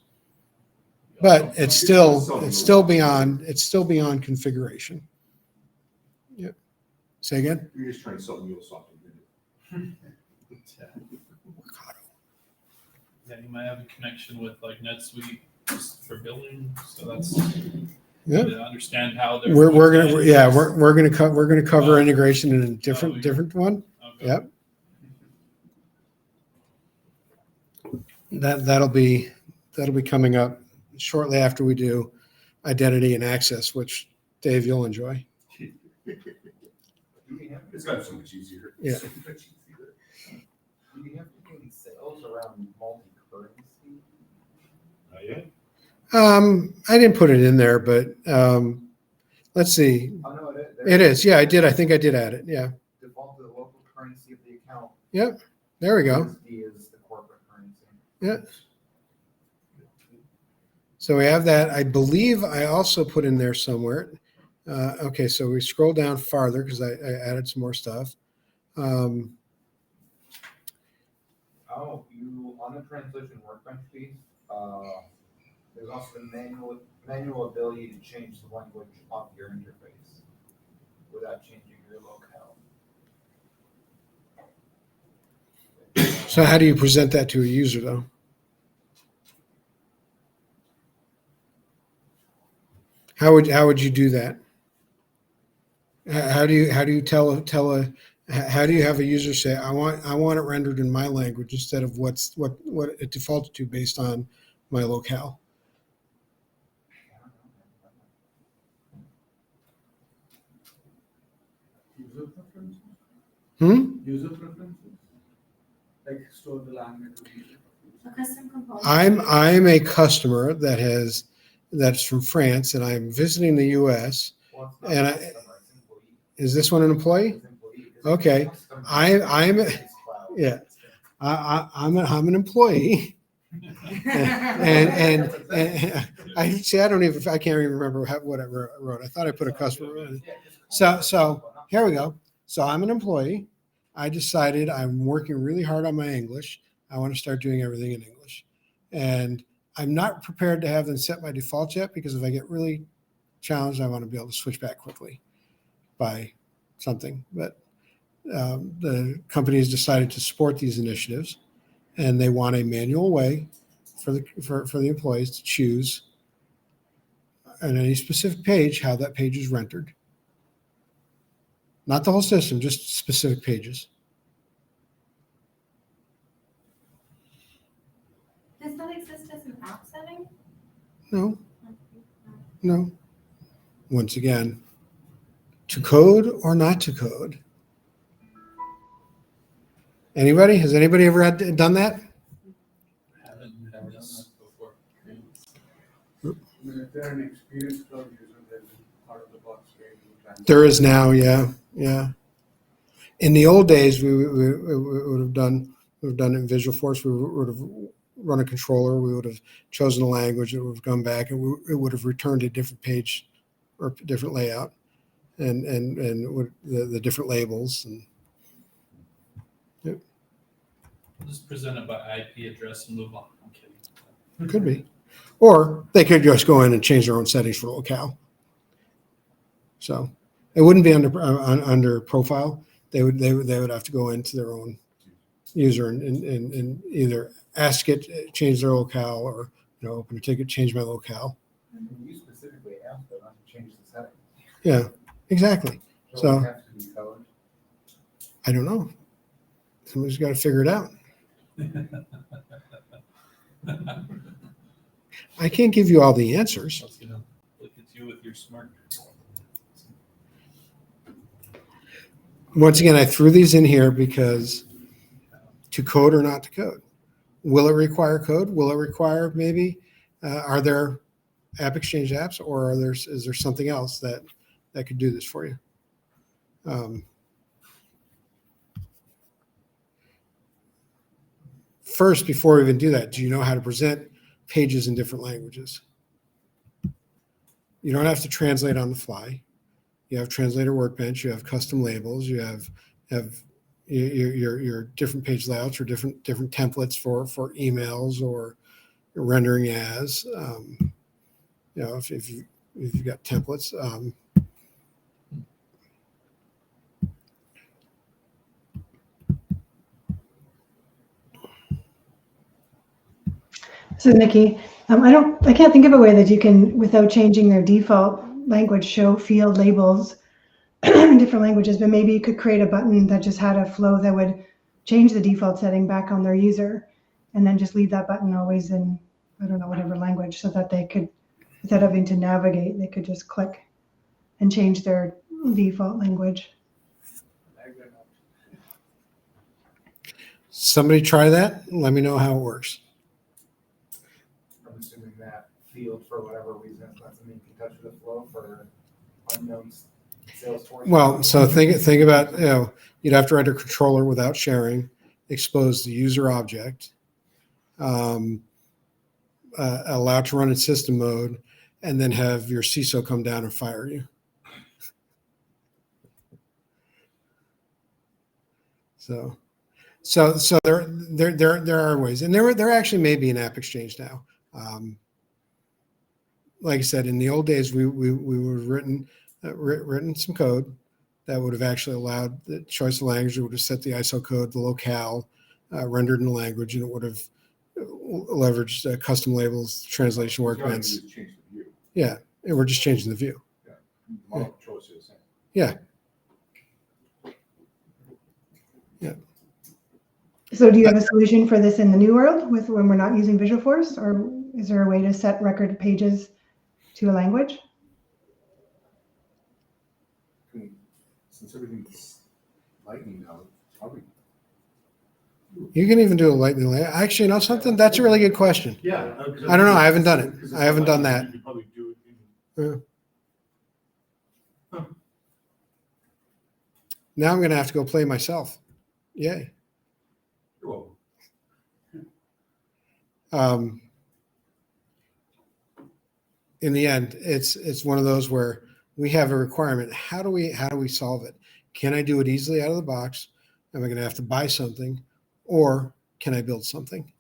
But it's still beyond configuration. Yep. Say again? You're just trying to sell MuleSoft. Yeah, you might have a connection with like NetSuite just for billing, so that's Yeah. to understand how they're. We're gonna cover integration in a different one. Okay. Yep. That'll be coming up shortly after we do identity and access, which Dave, you'll enjoy. It's gotten so much easier. Yeah. Do we have to do any sales around multi-currency? Not yet. I didn't put it in there, but let's see. Oh, no, It is. Yeah, I did. I think I did add it. Yeah. Default to the local currency of the account. Yep. There we go. USD is the corporate currency. Yeah. So we have that. I believe I also put in there somewhere. Okay, so we scroll down farther because I added some more stuff. Oh, you, on the translation workbench piece, there's also the manual ability to change the language of your interface without changing your locale. So how do you present that to a user though? How would you do that? How do you how do you have a user say, I want it rendered in my language instead of what it defaulted to based on my locale? User preferences? Hmm? User preferences? Like store the language of user preferences. A custom component. I'm a customer that's from France and I'm visiting the US. Well, it's not And customer, it's employee. Is this one an employee? It's employee. It's Okay. customer. I'm It's cloud. yeah. I'm an employee. and I can't even remember what I wrote. I thought I put a customer in. So here we go. So I'm an employee. I decided I'm working really hard on my English. I want to start doing everything in English. And I'm not prepared to have them set my defaults yet because if I get really challenged, I want to be able to switch back quickly by something. But the company has decided to support these initiatives and they want a manual way for the employees to choose on any specific page how that page is rendered. Not the whole system, just specific pages. Does that exist as an app setting? No. Once again, to code or not to code? Anybody? Has anybody ever done that? Haven't done this before. I mean, if they're an experienced cloud user, there's part of the box where you can. There is now, yeah. In the old days, we would have done it in Visualforce. We would have run a controller. We would have chosen a language. It would have gone back, and it would have returned a different page or different layout, and the different labels. And yep. Just present it by IP address and move on. I'm kidding. It could be. Or they could just go in and change their own settings for locale. So it wouldn't be under profile. They would have to go into their own user and either ask it, change their locale, or open a ticket, change my locale. And you specifically asked them not to change the setting. Yeah, exactly. So- it has to be code. I don't know. Somebody's got to figure it out. I can't give you all the answers. Look at you with your smart. Once again, I threw these in here because to code or not to code. Will it require code? Will it require maybe, are there App Exchange apps, or is there something else that could do this for you? First, before we even do that, do you know how to present pages in different languages? You don't have to translate on the fly. You have Translator Workbench, you have custom labels, you have your different page layouts or different templates for emails or rendering as. If you've got templates. So Nikki, I can't think of a way that you can, without changing their default language, show field labels in different languages, but maybe you could create a button that just had a flow that would change the default setting back on their user, and then just leave that button always in, I don't know, whatever language, so that they could, instead of having to navigate, they could just click and change their default language. Somebody try that. Let me know how it works. I'm assuming that field, for whatever reason, is not something you can touch with a flow for unknown Salesforce. Well, so think about, you'd have to write a controller without sharing, expose the user object, allow it to run in system mode, and then have your CISO come down and fire you. So there are ways, and there actually may be an App Exchange now. Like I said, in the old days, we would have written some code that would have actually allowed the choice of language. It would have set the ISO code, the locale, rendered in the language, and it would have leveraged custom labels, translation workbench. Change the view. Yeah, and we're just changing the view. The model choice is the same. Yeah. So do you have a solution for this in the new world when we're not using Visualforce, or is there a way to set record pages to a language? Since everything's lightning now, probably. You can even do a lightning layout. Actually, something? That's a really good question. Yeah. I don't know. I haven't done it. I haven't done that. You could probably do it in. Now I'm going to have to go play myself. Yay. You're welcome. In the end, it's one of those where we have a requirement. How do we solve it? Can I do it easily out of the box? Am I going to have to buy something, or can I build something?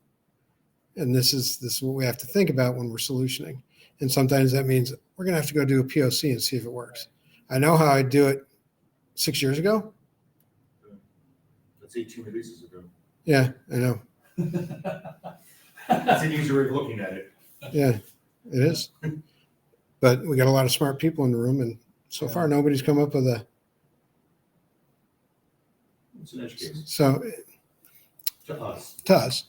And this is what we have to think about when we're solutioning. And sometimes that means we're going to have to go do a POC and see if it works. I know how I do it 6 years ago. That's 18 releases ago. Yeah, I know. That's an easier way of looking at it. Yeah, it is. But we got a lot of smart people in the room, and so far nobody's come up with a. It's an edge case. So To us. to us,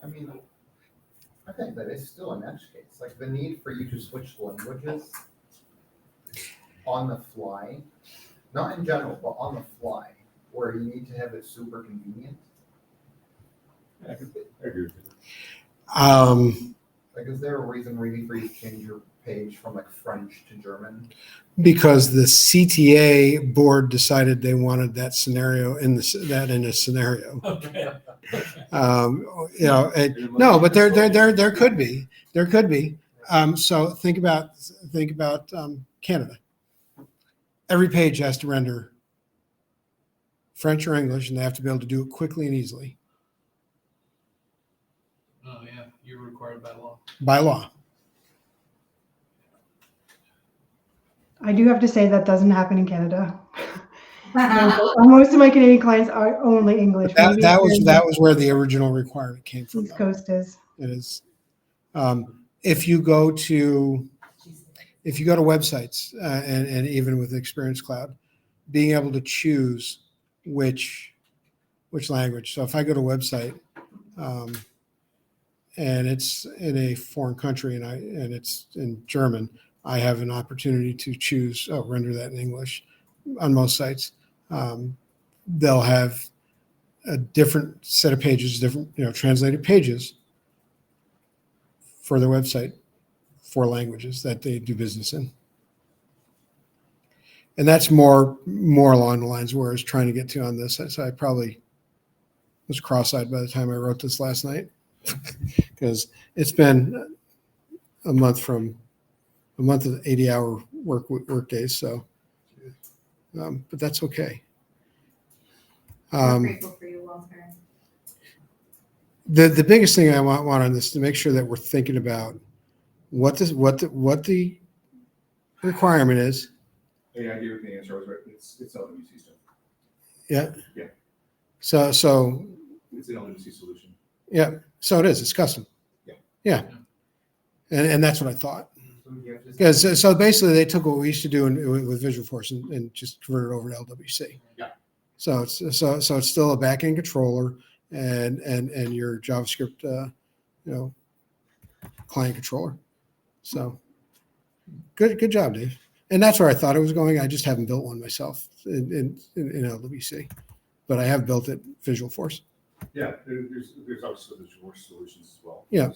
I mean, I think that is still an edge case. Like the need for you to switch languages on the fly, not in general, but on the fly, where you need to have it super convenient. I agree with you. Like, is there a reason really for you to change your page from like French to German? because the CTA board decided they wanted that scenario in a scenario. Okay. No, but there could be. So think about Canada. Every page has to render French or English, and they have to be able to do it quickly and easily. yeah, you're required by law. by law. I do have to say that doesn't happen in Canada. Most of my Canadian clients are only English. That, Maybe that if was you're that was where the original requirement came from. East Coast is. It is. If you go to websites and even with Experience Cloud, being able to choose which language. So if I go to a website and it's in a foreign country and it's in German, I have an opportunity to choose render that in English. On most sites, they'll have a different set of pages, different translated pages for their website for languages that they do business in. And that's more along the lines where I was trying to get to on this. So I probably was cross-eyed by the time I wrote this last night because it's been a month of 80-hour work days. So, but that's okay. We're grateful for you, Walter. The biggest thing I want on this is to make sure that we're thinking about what the requirement is. Yeah, I gave it the answer. I was right. It's LWC stuff. Yeah. Yeah. So It's an LWC solution. yeah. So it is. It's custom. Yeah. Yeah. And that's what I thought. So you have to- Because so basically they took what we used to do with Visualforce and just converted it over to LWC. Yeah. So it's still a back-end controller and your JavaScript client controller. So good job, Dave. And that's where I thought it was going. I just haven't built one myself in LWC, but I have built it Visualforce. Yeah, there's also Visualforce solutions as well. Yeah.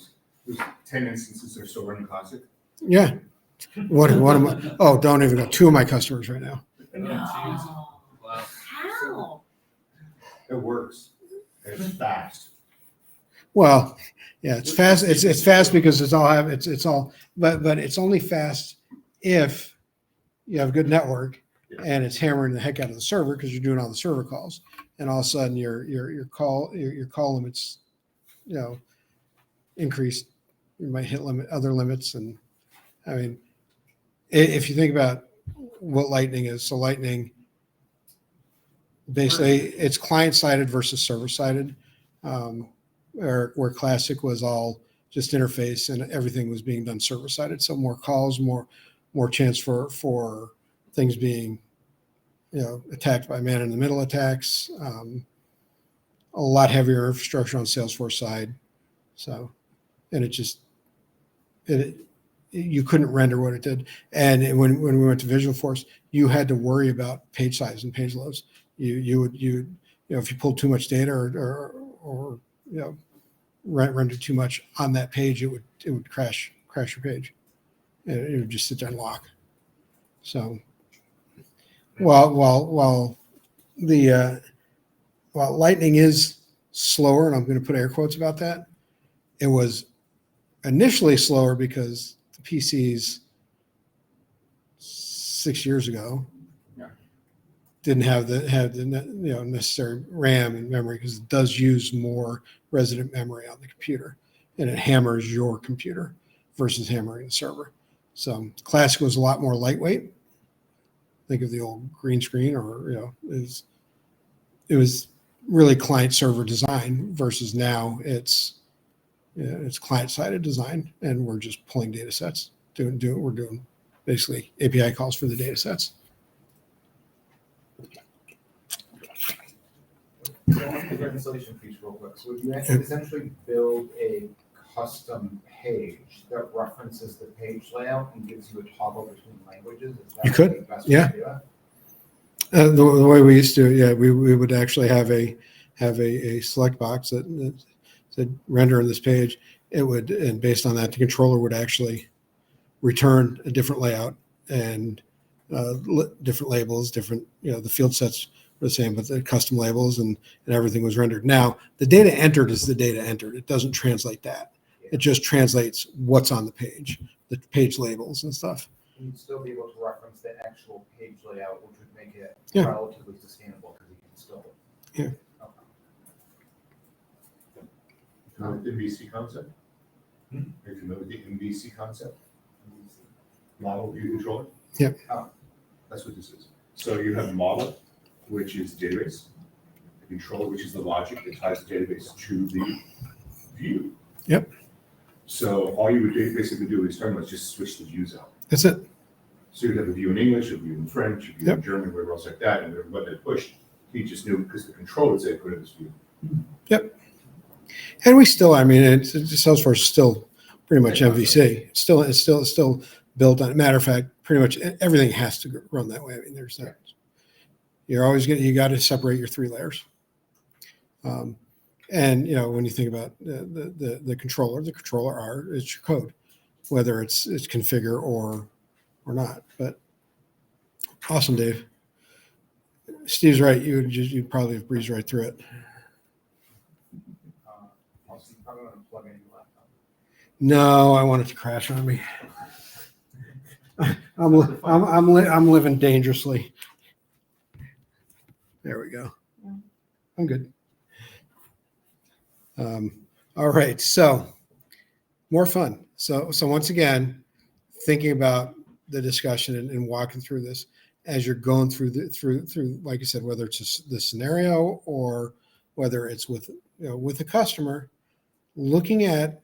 There's 10 instances that are still running Classic. Yeah. One of my don't even go. 2 of my customers right now. Wow. How? It works. It's fast. Well, yeah, it's fast. It's fast because it's all, but it's only fast if you have a good network and it's hammering the heck out of the server because you're doing all the server calls, and all of a sudden your call limits, increase. You might hit other limits, and I mean, if you think about what Lightning is, so Lightning basically it's client-sided versus server-sided. Where Classic was all just interface and everything was being done server-sided. So more calls, more chance for things being, attacked by man-in-the-middle attacks. A lot heavier infrastructure on Salesforce side. So, and you couldn't render what it did. And when we went to Visualforce, you had to worry about page size and page loads. You would if you pulled too much data or render too much on that page, it would crash your page, and it would just sit there and lock. So while Lightning is slower, and I'm going to put air quotes about that, it was initially slower because the PCs 6 years ago didn't have the necessary RAM and memory, because it does use more resident memory on the computer, and it hammers your computer versus hammering the server. So Classic was a lot more lightweight. Think of the old green screen, or it was really client server design versus now it's client-sided design, and we're just pulling data sets. We're doing basically API calls for the data sets. So on the reconciliation piece real quick, so you essentially build a custom page that references the page layout and gives you a toggle between languages? Is that You could, the best way yeah. to do that? The way we used to, we would actually have a select box that said render on this page. It would, and based on that, the controller would actually return a different layout and different labels, different, the field sets were the same, but the custom labels and everything was rendered. Now, the data entered is the data entered. It doesn't translate that. It just translates what's on the page, the page labels and stuff. And you'd still be able to reference the actual page layout, which would make it Yeah. relatively sustainable because you can still. Yeah. Familiar with the MVC concept? Are you familiar with the MVC concept? Model view controller? Yep. That's what this is. So you have a model, which is database, a controller, which is the logic that ties the database to the view. Yep. So all you would basically do is just switch the views out. That's it. So you'd have a view in English, a view in French, a view in Yep. German, whatever else like that, and what they pushed, he just knew because the controller said put in this view. And we still, I mean, Salesforce is still pretty much MVC. It's still built on. Matter of fact, pretty much everything has to run that way. I mean, there's that. You got to separate your 3 layers. And when you think about the controller R is your code, whether it's configure or not. But awesome, Dave. Steve's right. You'd probably have breezed right through it. Also, you probably want to plug in your laptop. No, I want it to crash on me. I'm living dangerously. There we go. I'm good. All right, so more fun. So once again, thinking about the discussion and walking through this as you're going through like I said, whether it's the scenario or whether it's with a customer, looking at,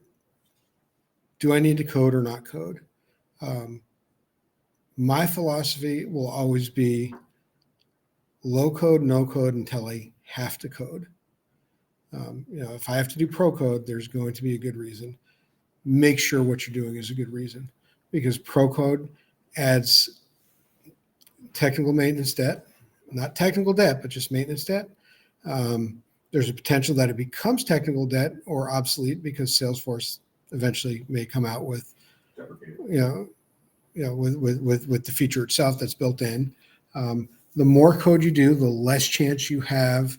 do I need to code or not code? My philosophy will always be low code, no code until I have to code. If I have to do pro code, there's going to be a good reason. Make sure what you're doing is a good reason, because pro code adds technical maintenance debt, not technical debt, but just maintenance debt. There's a potential that it becomes technical debt or obsolete because Salesforce eventually may come out with, with the feature itself that's built in. The more code you do, the less chance you have,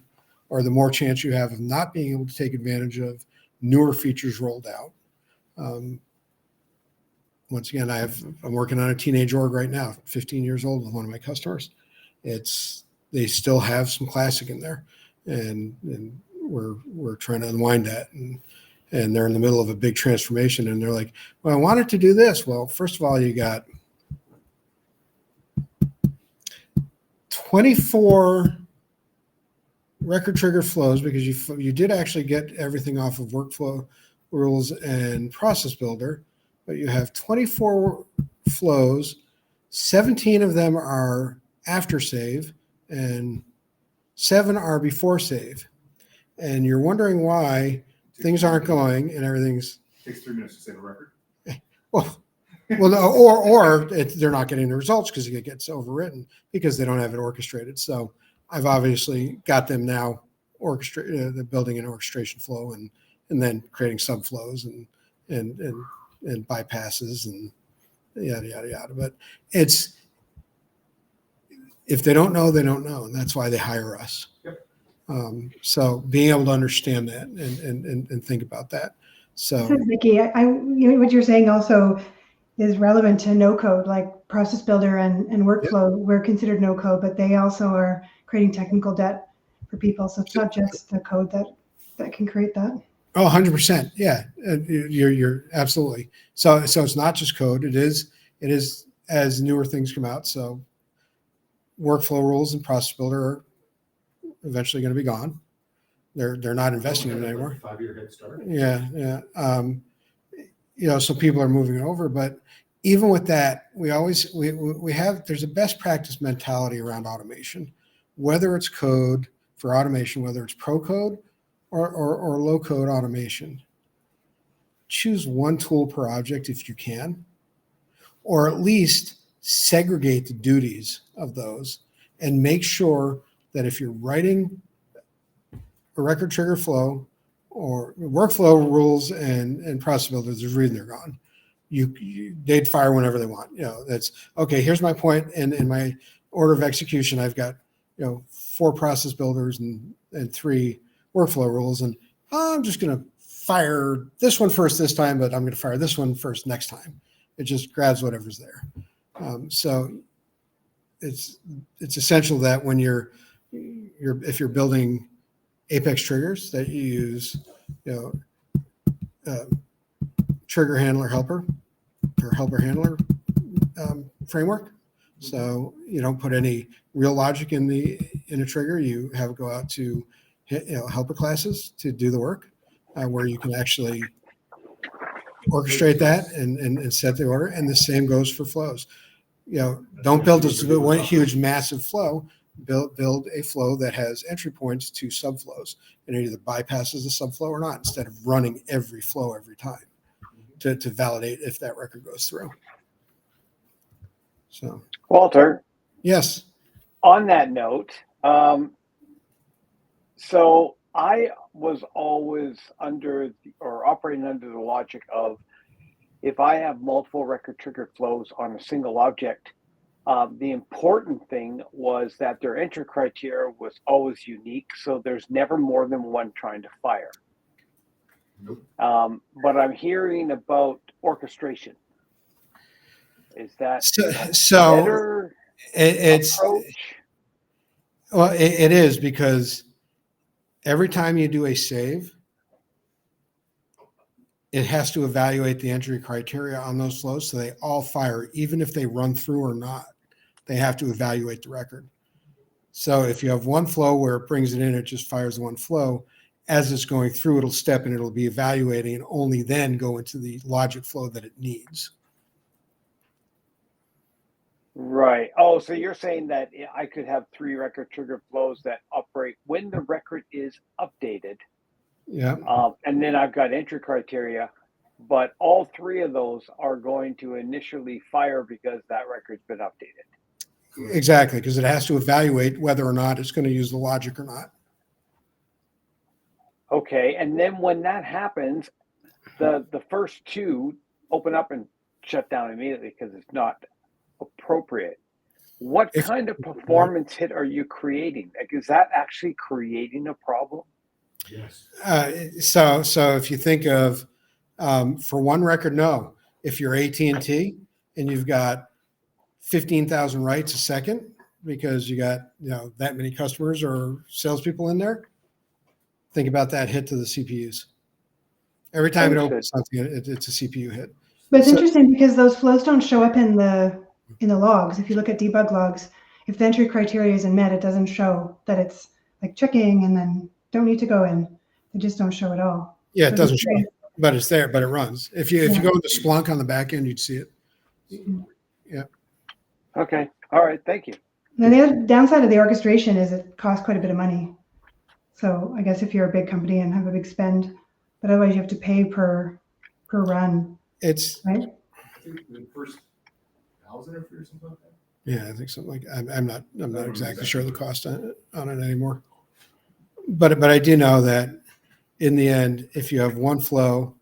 or the more chance you have of not being able to take advantage of newer features rolled out. Once again, I'm working on a teenage org right now, 15 years old, with one of my customers. They still have some classic in there, and we're trying to unwind that, and they're in the middle of a big transformation, and they're like, well, I wanted to do this. Well, first of all, you got 24 record trigger flows, because you did actually get everything off of workflow rules and process builder, but you have 24 flows, 17 of them are after save and 7 are before save. And you're wondering why things aren't going and everything's. Takes 3 minutes to save a record. Well, or they're not getting the results because it gets overwritten because they don't have it orchestrated. So I've obviously got them now they're building an orchestration flow and then creating subflows and bypasses and yada yada yada. But if they don't know, they don't know, and that's why they hire us. Yep. So being able to understand that and think about that. So Vicki, what you're saying also is relevant to no code, like process builder and workflow. We're considered no code, but they also are creating technical debt for people. So it's not just the code that can create that. Oh, 100%. Yeah, you're absolutely. So it's not just code. It is as newer things come out. So workflow rules and process builder are eventually going to be gone. They're not investing in it anymore. 5-year head start. Yeah. So people are moving over, but even with that, there's a best practice mentality around automation, whether it's code for automation, whether it's pro code or low code automation. Choose one tool per object if you can, or at least segregate the duties of those and make sure that if you're writing a record trigger flow or workflow rules and process builders, there's a reason they're gone. They'd fire whenever they want. That's okay. Here's my point. And in my order of execution, I've got 4 process builders and 3 workflow rules, and I'm just going to fire this one first this time, but I'm going to fire this one first next time. It just grabs whatever's there. So it's essential that when if you're building Apex triggers, that you use trigger handler helper or helper handler framework. So you don't put any real logic in a trigger. You have it go out to helper classes to do the work, where you can actually orchestrate that and set the order. And the same goes for flows. Don't build this one huge massive flow. Build a flow that has entry points to subflows, and it either bypasses the subflow or not, instead of running every flow every time to validate if that record goes through. So, Walter, yes. on that note, so I was always operating under the logic of, if I have multiple record trigger flows on a single object, the important thing was that their entry criteria was always unique. So there's never more than one trying to fire. Nope. But I'm hearing about orchestration. Is that so better it's approach? Well, it is, because every time you do a save, it has to evaluate the entry criteria on those flows, so they all fire, even if they run through or not. They have to evaluate the record. So if you have one flow where it brings it in, it just fires one flow. As it's going through, it'll step and it'll be evaluating, and only then go into the logic flow that it needs. Right. Oh, so you're saying that I could have 3 record trigger flows that operate when the record is updated. Yeah. And then I've got entry criteria, but all 3 of those are going to initially fire because that record's been updated. Exactly, because it has to evaluate whether or not it's going to use the logic or not. Okay. And then when that happens, the first 2 open up and shut down immediately because it's not appropriate. What kind of performance hit are you creating? Like, is that actually creating a problem? Yes. So if you think of, for one record, no. If you're AT&T and you've got 15,000 writes a second because you got that many customers or salespeople in there, think about that hit to the CPUs. Every time it opens something, it's a CPU hit. But it's interesting because those flows don't show up in the logs. If you look at debug logs, if the entry criteria isn't met, it doesn't show that it's like checking and then don't need to go in. They just don't show at all. Yeah, So it doesn't show, but it's there, but it runs. If you go into Splunk on the back end, you'd see it. Yeah. Okay. All right. Thank you. Now, the other downside of the orchestration is it costs quite a bit of money. So I guess if you're a big company and have a big spend, but otherwise you have to pay per run. It's right. I think the first 1,000 or something like that. Yeah, I think something like I'm not exactly sure the cost on it anymore. But I do know that in the end, if you have one flow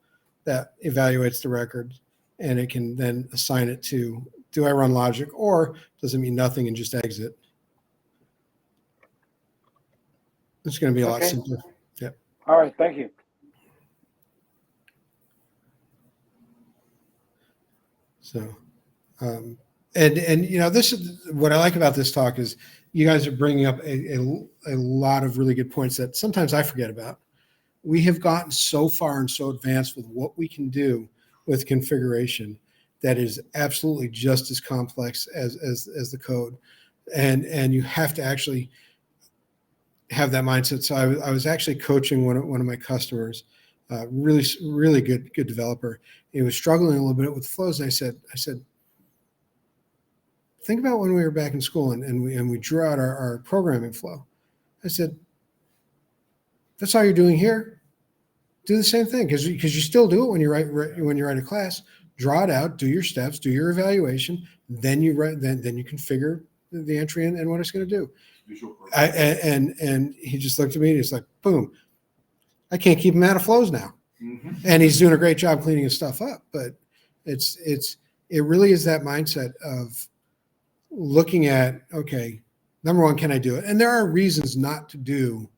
that evaluates the record and it can then assign it to, do I run logic or does it mean nothing and just exit? It's going to be a lot simpler. Yep. All right. Thank you. So, and this is what I like about this talk is you guys are bringing up a lot of really good points that sometimes I forget about. We have gotten so far and so advanced with what we can do with configuration that is absolutely just as complex as the code, and you have to actually have that mindset. So I was actually coaching one of my customers, really good developer. He was struggling a little bit with flows. And I said, think about when we were back in school and we drew out our programming flow. I said, that's all you're doing here. Do the same thing because you still do it when you write a class. Draw it out, do your steps, do your evaluation, then you write, then you configure the entry and what it's going to do. And he just looked at me and he's like, boom, I can't keep him out of flows now. Mm-hmm. And he's doing a great job cleaning his stuff up. But it really is that mindset of looking at, okay, number one, can I do it? And there are reasons not to do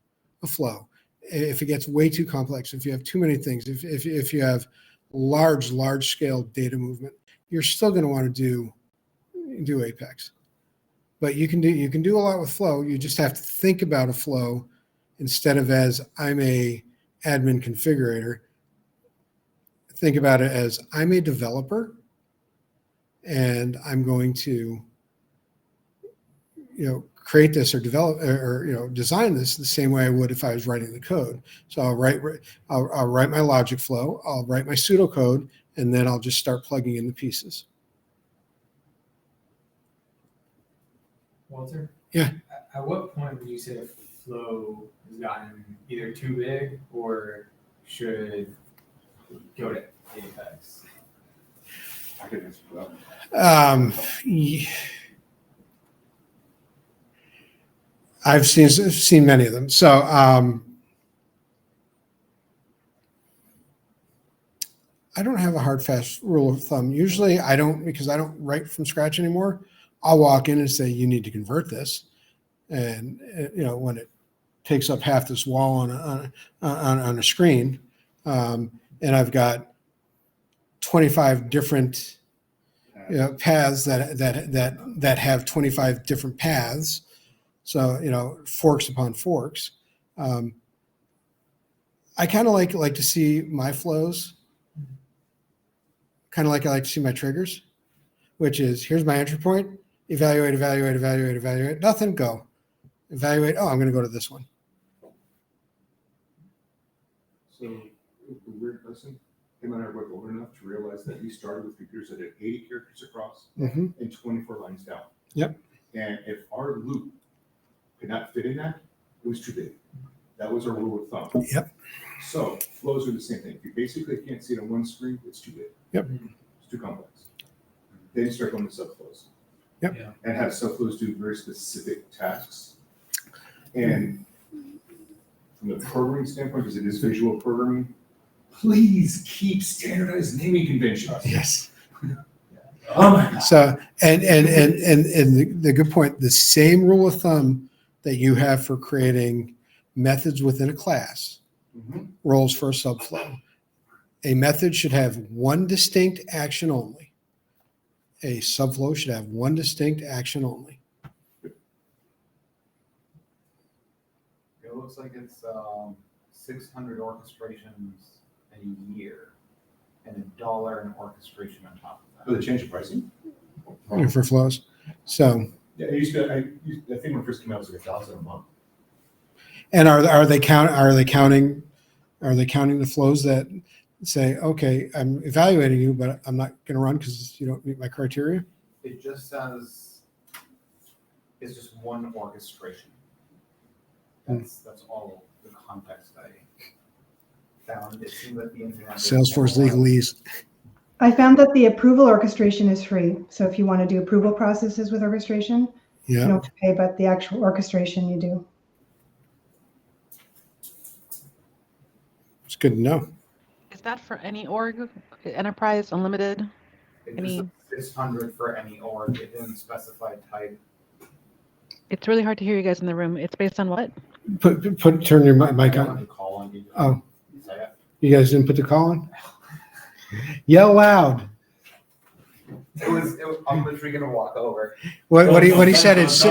a flow. If it gets way too complex, if you have too many things, if you have large scale data movement, you're still going to want to do Apex. But you can do a lot with flow. You just have to think about a flow instead of as I'm a admin configurator. think about it as I'm a developer and I'm going to, create this or develop or design this the same way I would if I was writing the code. So I'll write my logic flow, I'll write my pseudocode, and then I'll just start plugging in the pieces. Walter? Yeah. At what point would you say a flow has gotten either too big or should go to Apex? I could answer for that. I've seen many of them. So I don't have a hard, fast rule of thumb. Usually I don't, because I don't write from scratch anymore. I'll walk in and say, you need to convert this. And, when it takes up half this wall on a screen, and I've got 25 different paths that have 25 different paths. So, forks upon forks. I kind of like to see my flows, kind of like I like to see my triggers, which is here's my entry point, evaluate, nothing, go. Evaluate, oh, I'm going to go to this one. So the weird person, him and I worked old enough to realize that we started with computers that had 80 characters across and 24 lines down. Yep. And if our loop could not fit in that, it was too big. That was our rule of thumb. Yep. So flows are the same thing. If you basically can't see it on one screen, it's too big. Yep. It's too complex. Then you start going to subflows. Yep. Yeah. And have subflows do very specific tasks. And from the programming standpoint, because it is visual programming, please keep standardized naming conventions. Yes. Oh my God. So, and the good point, the same rule of thumb that you have for creating methods within a class rolls for a subflow. A method should have one distinct action only. A subflow should have one distinct action only. It looks like it's 600 orchestrations in a year and $1 in orchestration on top of Oh, that. they changed the pricing? For flows. So, Yeah, I think when it first came out, it was like $1,000 a month. and are they counting the flows that say, okay, I'm evaluating you, but I'm not going to run because you don't meet my criteria? It just says it's just one orchestration. That's all the context I found. It seemed like the internet. Salesforce legalese. I found that the approval orchestration is free. So if you want to do approval processes with orchestration, you Yeah. don't have to pay, but the actual orchestration you do. It's good to know. Is that for any org, enterprise, unlimited? It Any- just said 600 for any org. It didn't specify type. It's really hard to hear you guys in the room. It's based on what? Turn your mic I on. wanted to call on you. Oh. Say it. You guys didn't put the call on? Yell loud. I'm literally gonna walk over. What he said is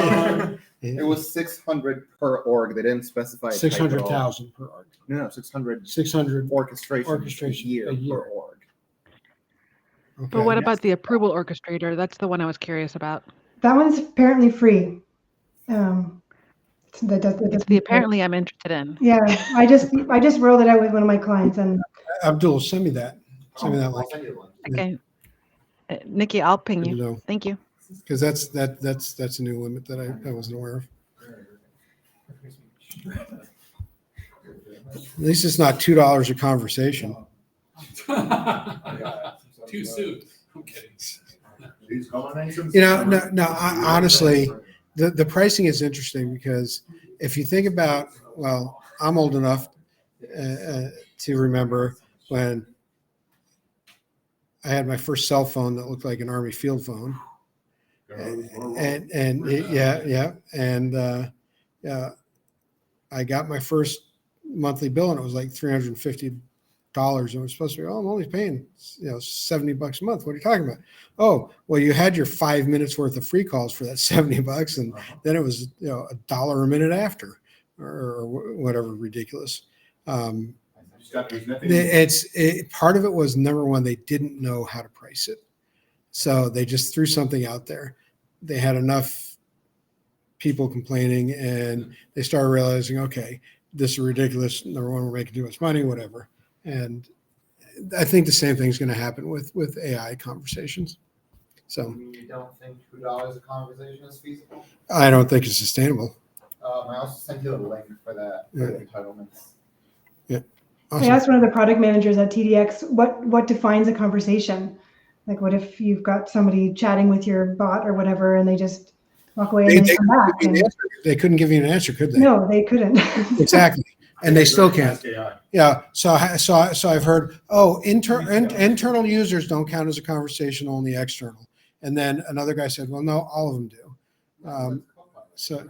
It was 600 per org. They didn't specify a type at all. 600,000 per org. No, 600 600. orchestration Orchestration a year a year. per org. Okay. But what about the approval orchestrator? That's the one I was curious about. That one's apparently free. It's the apparently I'm interested in. Yeah, I just rolled it out with one of my clients, and Abdul, send me that. Send me that I'll link. send you the link. Okay. Nikki, I'll ping you. No, Thank you. because that's a new limit that I wasn't aware of. At least it's not $2 a conversation. Too soon. I'm kidding. These colonizations? Honestly, the pricing is interesting because if you think about, well, I'm old enough to remember when I had my first cell phone that looked like an Army field phone. I got my first monthly bill and it was like $350. And it was supposed to be, I'm only paying, $70 a month. What are you talking about? Oh, well, you had your 5 minutes worth of free calls for that $70, and then it was, $1 a minute after, or whatever ridiculous. there's nothing. Part of it was, number one, they didn't know how to price it. So they just threw something out there. They had enough people complaining and they started realizing, okay, this is ridiculous. Number one, we're making too much money, whatever. And I think the same thing's going to happen with AI conversations. So You don't think $2 a conversation is feasible? I don't think it's sustainable. I also sent you the link for that, for the entitlements. I asked one of the product managers at TDX, what defines a conversation? Like, what if you've got somebody chatting with your bot or whatever, and they just walk away and then come back? They couldn't give you an answer, could they? No, they couldn't. Exactly. And they still can't. AI. Yeah. So I've heard, internal users don't count as a conversation, only external. And then another guy said, well, no, all of them do. So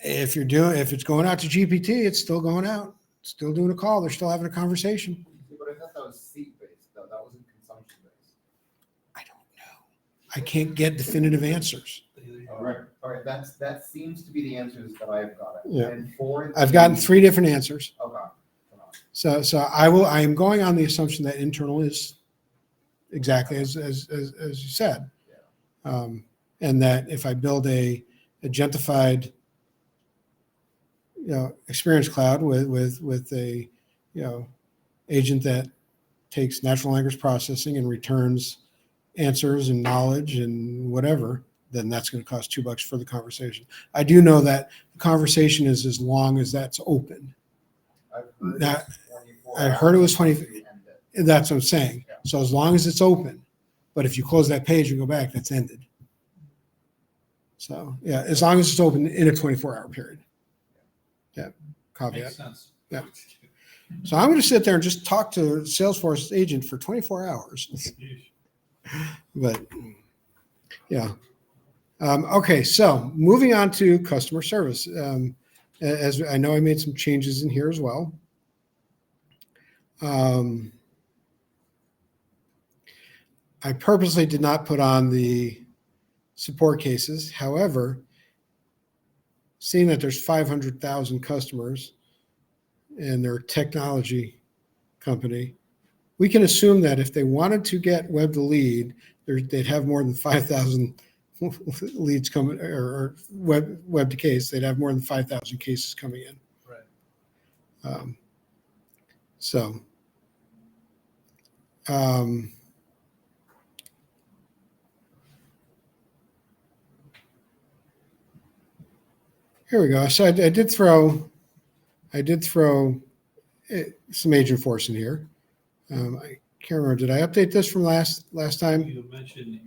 if it's going out to GPT, it's still going out, still doing a call. They're still having a conversation. But I thought that was seat-based, though. That wasn't consumption-based. I don't know. I can't get definitive answers. All right. That seems to be the answers that I've gotten. Yeah. And for I've gotten 3 different answers. Okay. So I am going on the assumption that internal is exactly as you said. And that if I build a agentified, experience cloud with a, agent that takes natural language processing and returns answers and knowledge and whatever, then that's going to cost $2 for the conversation. I do know that the conversation is as long as that's open. I heard it was 20. That's what I'm saying. So as long as it's open, but if you close that page and go back, that's ended. So yeah, as long as it's open in a 24-hour period. Yeah, caveat. Makes sense. Yeah. So I'm going to sit there and just talk to Salesforce agent for 24 hours. But yeah. Okay, so moving on to customer service. As I know, I made some changes in here as well. I purposely did not put on the support cases. However, seeing that there's 500,000 customers and they're a technology company, we can assume that if they wanted to get web to lead, they'd have more than 5,000 leads coming, or web to case. They'd have more than 5,000 cases coming in. Right. Here we go. So I did throw some agent force in here. I can't remember. Did I update this from last time? You mentioned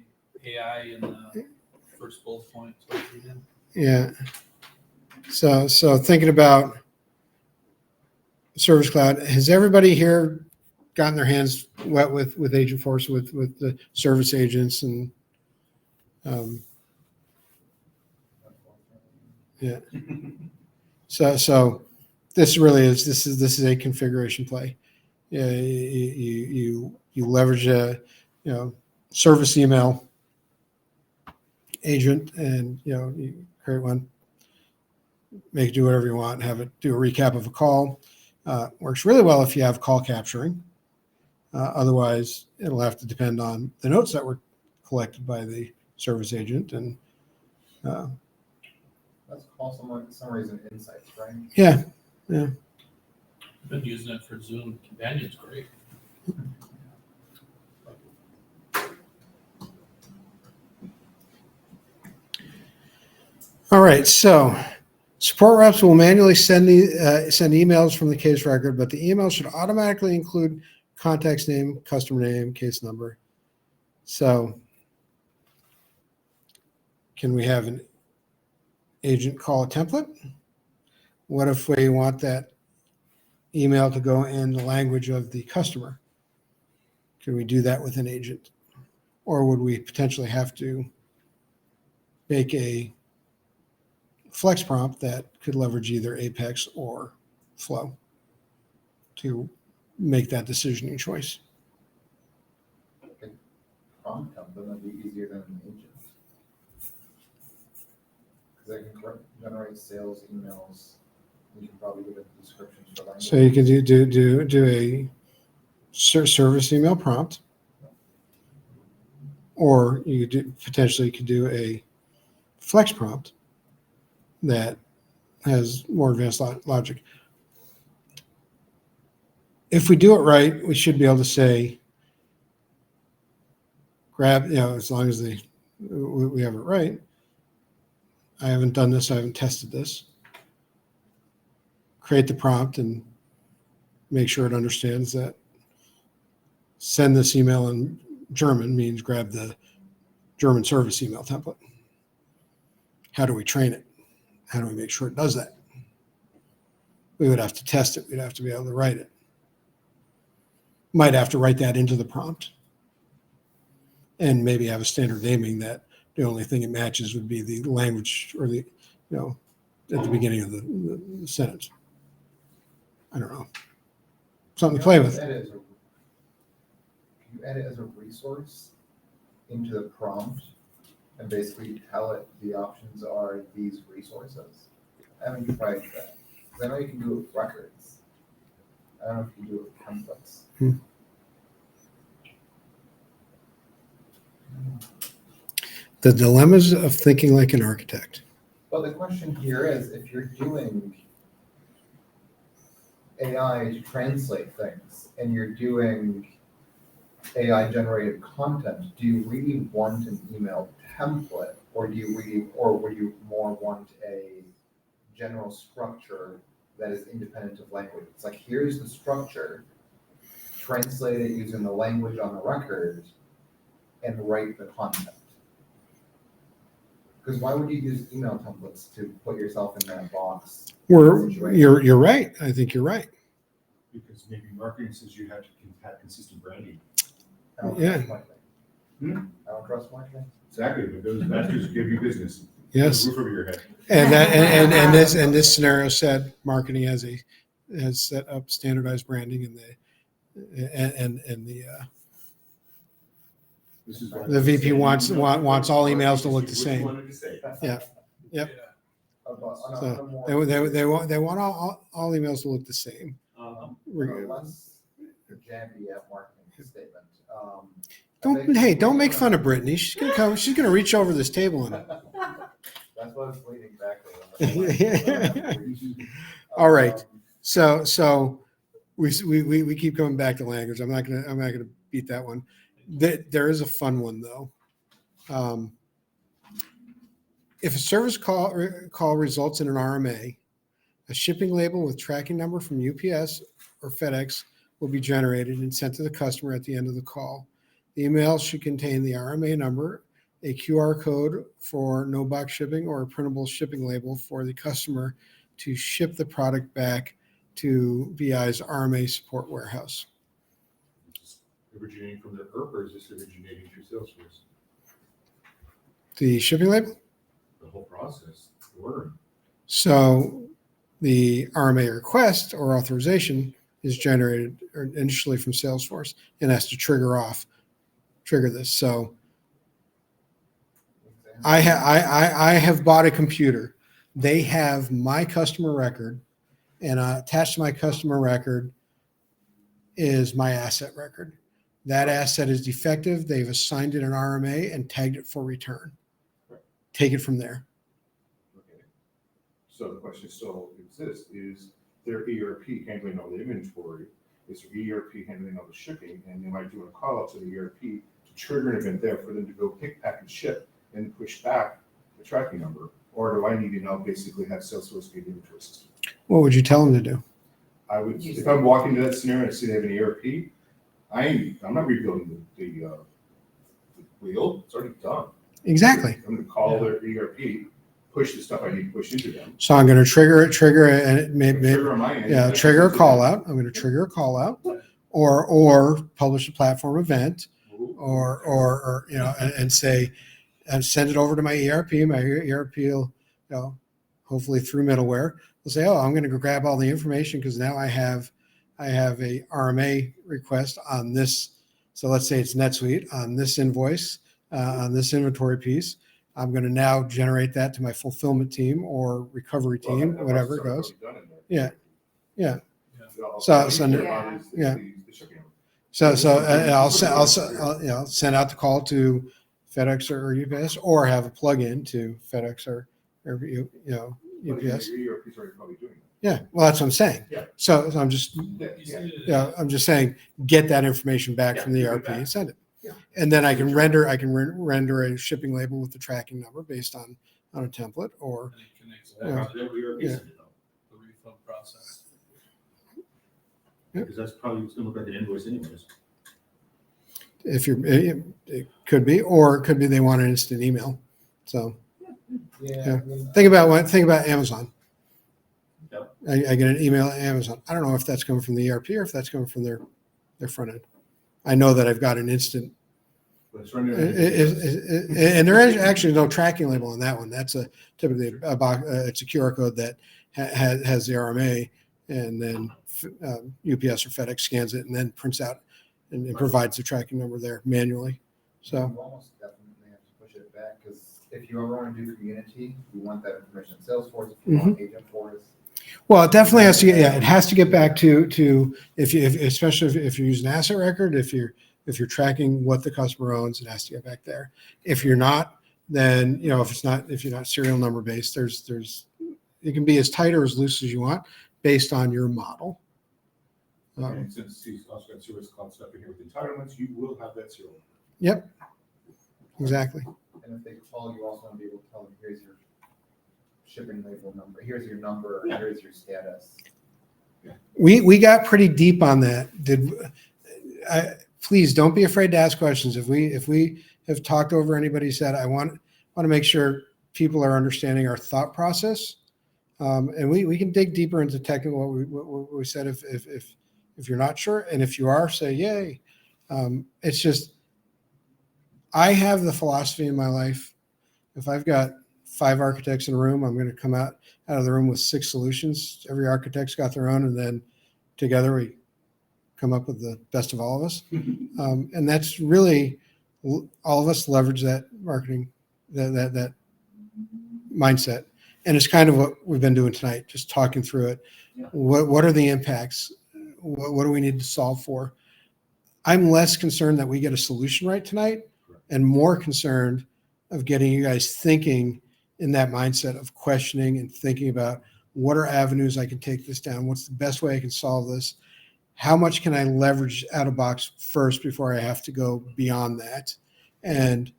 AI in the first bullet point. Yeah. So thinking about Service Cloud, has everybody here gotten their hands wet with Agentforce, with the service agents and yeah. So this really is this is a configuration play. Yeah, you leverage a service email agent, and you create one, make it do whatever you want, have it do a recap of a call. Works really well if you have call capturing. Otherwise, it'll have to depend on the notes that were collected by the service agent. And that's call summaries and insights, right? Yeah. I've been using it for Zoom. Companion's great. All right, so support reps will manually send emails from the case record, but the email should automatically include contact name, customer name, case number. So can we have an agent call a template? What if we want that email to go in the language of the customer? Can we do that with an agent? Or would we potentially have to make a flex prompt that could leverage either Apex or Flow to make that decisioning choice? Prompt template would be easier than an agent. Because I can generate sales emails We can probably give it descriptions for language. So you can do a service email prompt, or you potentially could do a flex prompt that has more advanced logic. If we do it right, we should be able to say, grab, as long as we have it right. I haven't done this. I haven't tested this. Create the prompt and make sure it understands that send this email in German means grab the German service email template. How do we train it? How do we make sure it does that? We would have to test it. We'd have to be able to write it. Might have to write that into the prompt and maybe have a standard naming that the only thing it matches would be the language or the, at the beginning of the sentence. I don't know. Something to play with. Can you edit as a resource into the prompt and basically tell it the options are these resources? I haven't tried that. Because I know you can do it with records. I don't know if you can do it with templates. The dilemmas of thinking like an architect. But the question here is, if you're doing AI to translate things and you're doing AI generated content, do you really want an email template, or would you more want a general structure that is independent of language? It's like, here's the structure, translate it using the language on the record, and write the content. Because why would you use email templates to put yourself in that box? You're right. I think you're right. Because maybe marketing says you have to have consistent branding. I don't Yeah. trust marketing. I don't trust marketing. Exactly, but those masters give you business. Yes. Roof over your head. And this scenario said marketing has set up standardized branding and This is what the VP wants all emails to look the What you same. wanted to say. Yeah. Yep. So They want all emails to look the same. less jampy at marketing statement. Don't make fun of Brittany. She's gonna come. She's gonna reach over this table and. That's what I was leaning back on. All right. So we keep coming back to language. I'm not gonna beat that one. There is a fun one though. If a service call results in an RMA, a shipping label with tracking number from UPS or FedEx will be generated and sent to the customer at the end of the call. The email should contain the RMA number, a QR code for no box shipping, or a printable shipping label for the customer to ship the product back to BI's RMA support warehouse. Originating from their ERP, or is this originating through Salesforce? The shipping label? The whole process, the ordering. So the RMA request or authorization is generated initially from Salesforce and has to trigger this. So I have bought a computer. They have my customer record, and attached to my customer record is my asset record. That asset is defective. They've assigned it an RMA and tagged it for return. Right. Take it from there. Okay. So the question still exists: is their ERP handling all the inventory? Is their ERP handling all the shipping? And they might do a call out to the ERP to trigger an event there for them to go pick, pack, and ship, and push back the tracking number. Or do I need to now basically have Salesforce get inventory system? What would you tell them to do? I would, if I'm walking into that scenario and I see they have an ERP, I'm not rebuilding the wheel. It's already done. Exactly. I'm going to call their ERP, push the stuff I need to push into them. So I'm going to trigger and it may Trigger on my end. yeah, trigger a call out. I'm going to trigger a call out, or publish a platform event, or and say, and send it over to my ERP. My ERP will, hopefully through middleware, will say, oh, I'm going to go grab all the information because now I have a RMA request on this. So let's say it's NetSuite on this invoice, on this inventory piece. I'm going to now generate that to my fulfillment team or recovery team, whatever it goes. Yeah. Yeah. So send it. Yeah. Yeah. The shipping. I'll send out the call to FedEx or UPS, or have a plug-in to FedEx or UPS. Your ERP's already probably doing that. Yeah, well, that's what I'm saying. Yeah. So I'm just, I'm just saying, get that information back from the give it ERP back. and send it. Yeah. And then I can render a shipping label with the tracking number based on a template, or And it connects Yeah. back to Every ERP Yeah. sent it out. the refund process. Because that's probably what's gonna look like an invoice anyways. if you're, it could be, or it could be they want an instant email. So Yeah. think about Amazon. Yep. I get an email at Amazon. I don't know if that's coming from the ERP or if that's coming from their front end. I know that I've got an instant, But it's running. and there is actually no tracking label on that one. That's typically a box. It's a QR code that has the RMA, and then UPS or FedEx scans it and then prints out and provides the tracking number there manually. So You almost definitely have to push it back, because if you ever want to do community, you want that information in Salesforce, if you want Agent Force. well, it definitely has to get, it has to get back to especially if you're using asset record, if you're tracking what the customer owns, it has to get back there. If you're not, then if you're not serial number based, it can be as tight or as loose as you want based on your model. And since he's also got Service Cloud stuff in here with entitlements, you will have that serial. Yep, exactly. And if they call, you also want to be able to tell them, here's your shipping label number, here's your number, here's your status. We got pretty deep on that. Please don't be afraid to ask questions. If we have talked over anybody said, I want to make sure people are understanding our thought process. And we can dig deeper into technical what we said if you're not sure, and if you are, say yay. It's just, I have the philosophy in my life. If I've got 5 architects in a room, I'm going to come out of the room with 6 solutions. Every architect's got their own, and then together we come up with the best of all of us. And that's really, all of us leverage that marketing, that mindset. And it's kind of what we've been doing tonight, just talking through it. Yeah. What are the impacts? What do we need to solve for? I'm less concerned that we get a solution right tonight, and more concerned of getting you guys thinking in that mindset of questioning and thinking about what are avenues I can take this down? What's the best way I can solve this? How much can I leverage out of box first before I have to go beyond that? And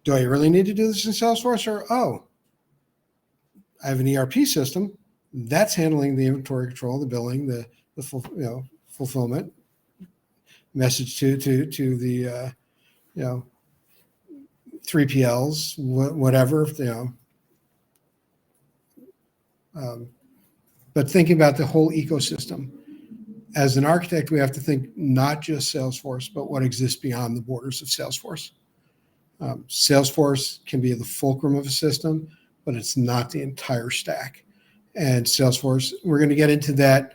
do I really need to do this in Salesforce, or, I have an ERP system that's handling the inventory control, the billing, the fulfillment, message to the 3PLs, whatever, but thinking about the whole ecosystem. As an architect, we have to think not just Salesforce, but what exists beyond the borders of Salesforce. Salesforce can be the fulcrum of a system, but it's not the entire stack. And Salesforce, we're going to get into that,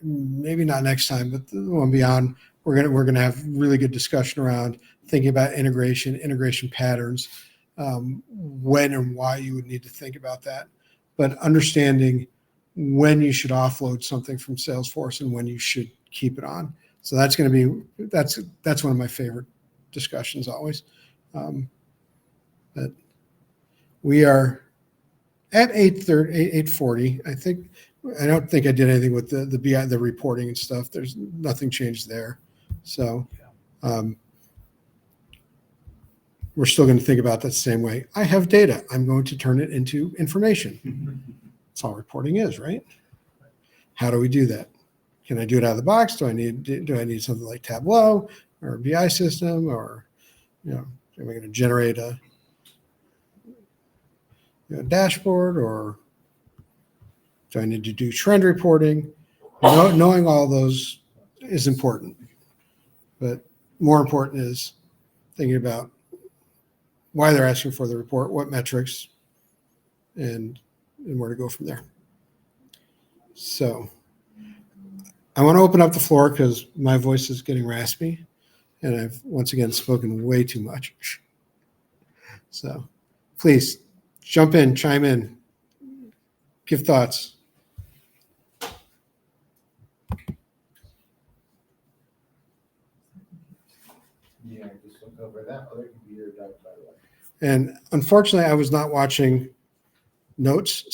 maybe not next time, but the one beyond. We're going to have really good discussion around thinking about integration patterns, when and why you would need to think about that, but understanding when you should offload something from Salesforce and when you should keep it on. So that's going to be that's one of my favorite discussions always. But we are at 8:40. I don't think I did anything with the BI, the reporting and stuff. There's nothing changed there. So we're still going to think about that the same way. I have data. I'm going to turn it into information. That's all reporting is, right? How do we do that? Can I do it out of the box? Do I need something like Tableau or a BI system, or am I going to generate a dashboard, or do I need to do trend reporting? Knowing all those is important, but more important is thinking about why they're asking for the report, what metrics, and where to go from there. So I want to open up the floor because my voice is getting raspy, and I've once again spoken way too much. So please jump in, chime in, give thoughts. over that other computer died, by the way. And unfortunately, I was not watching notes,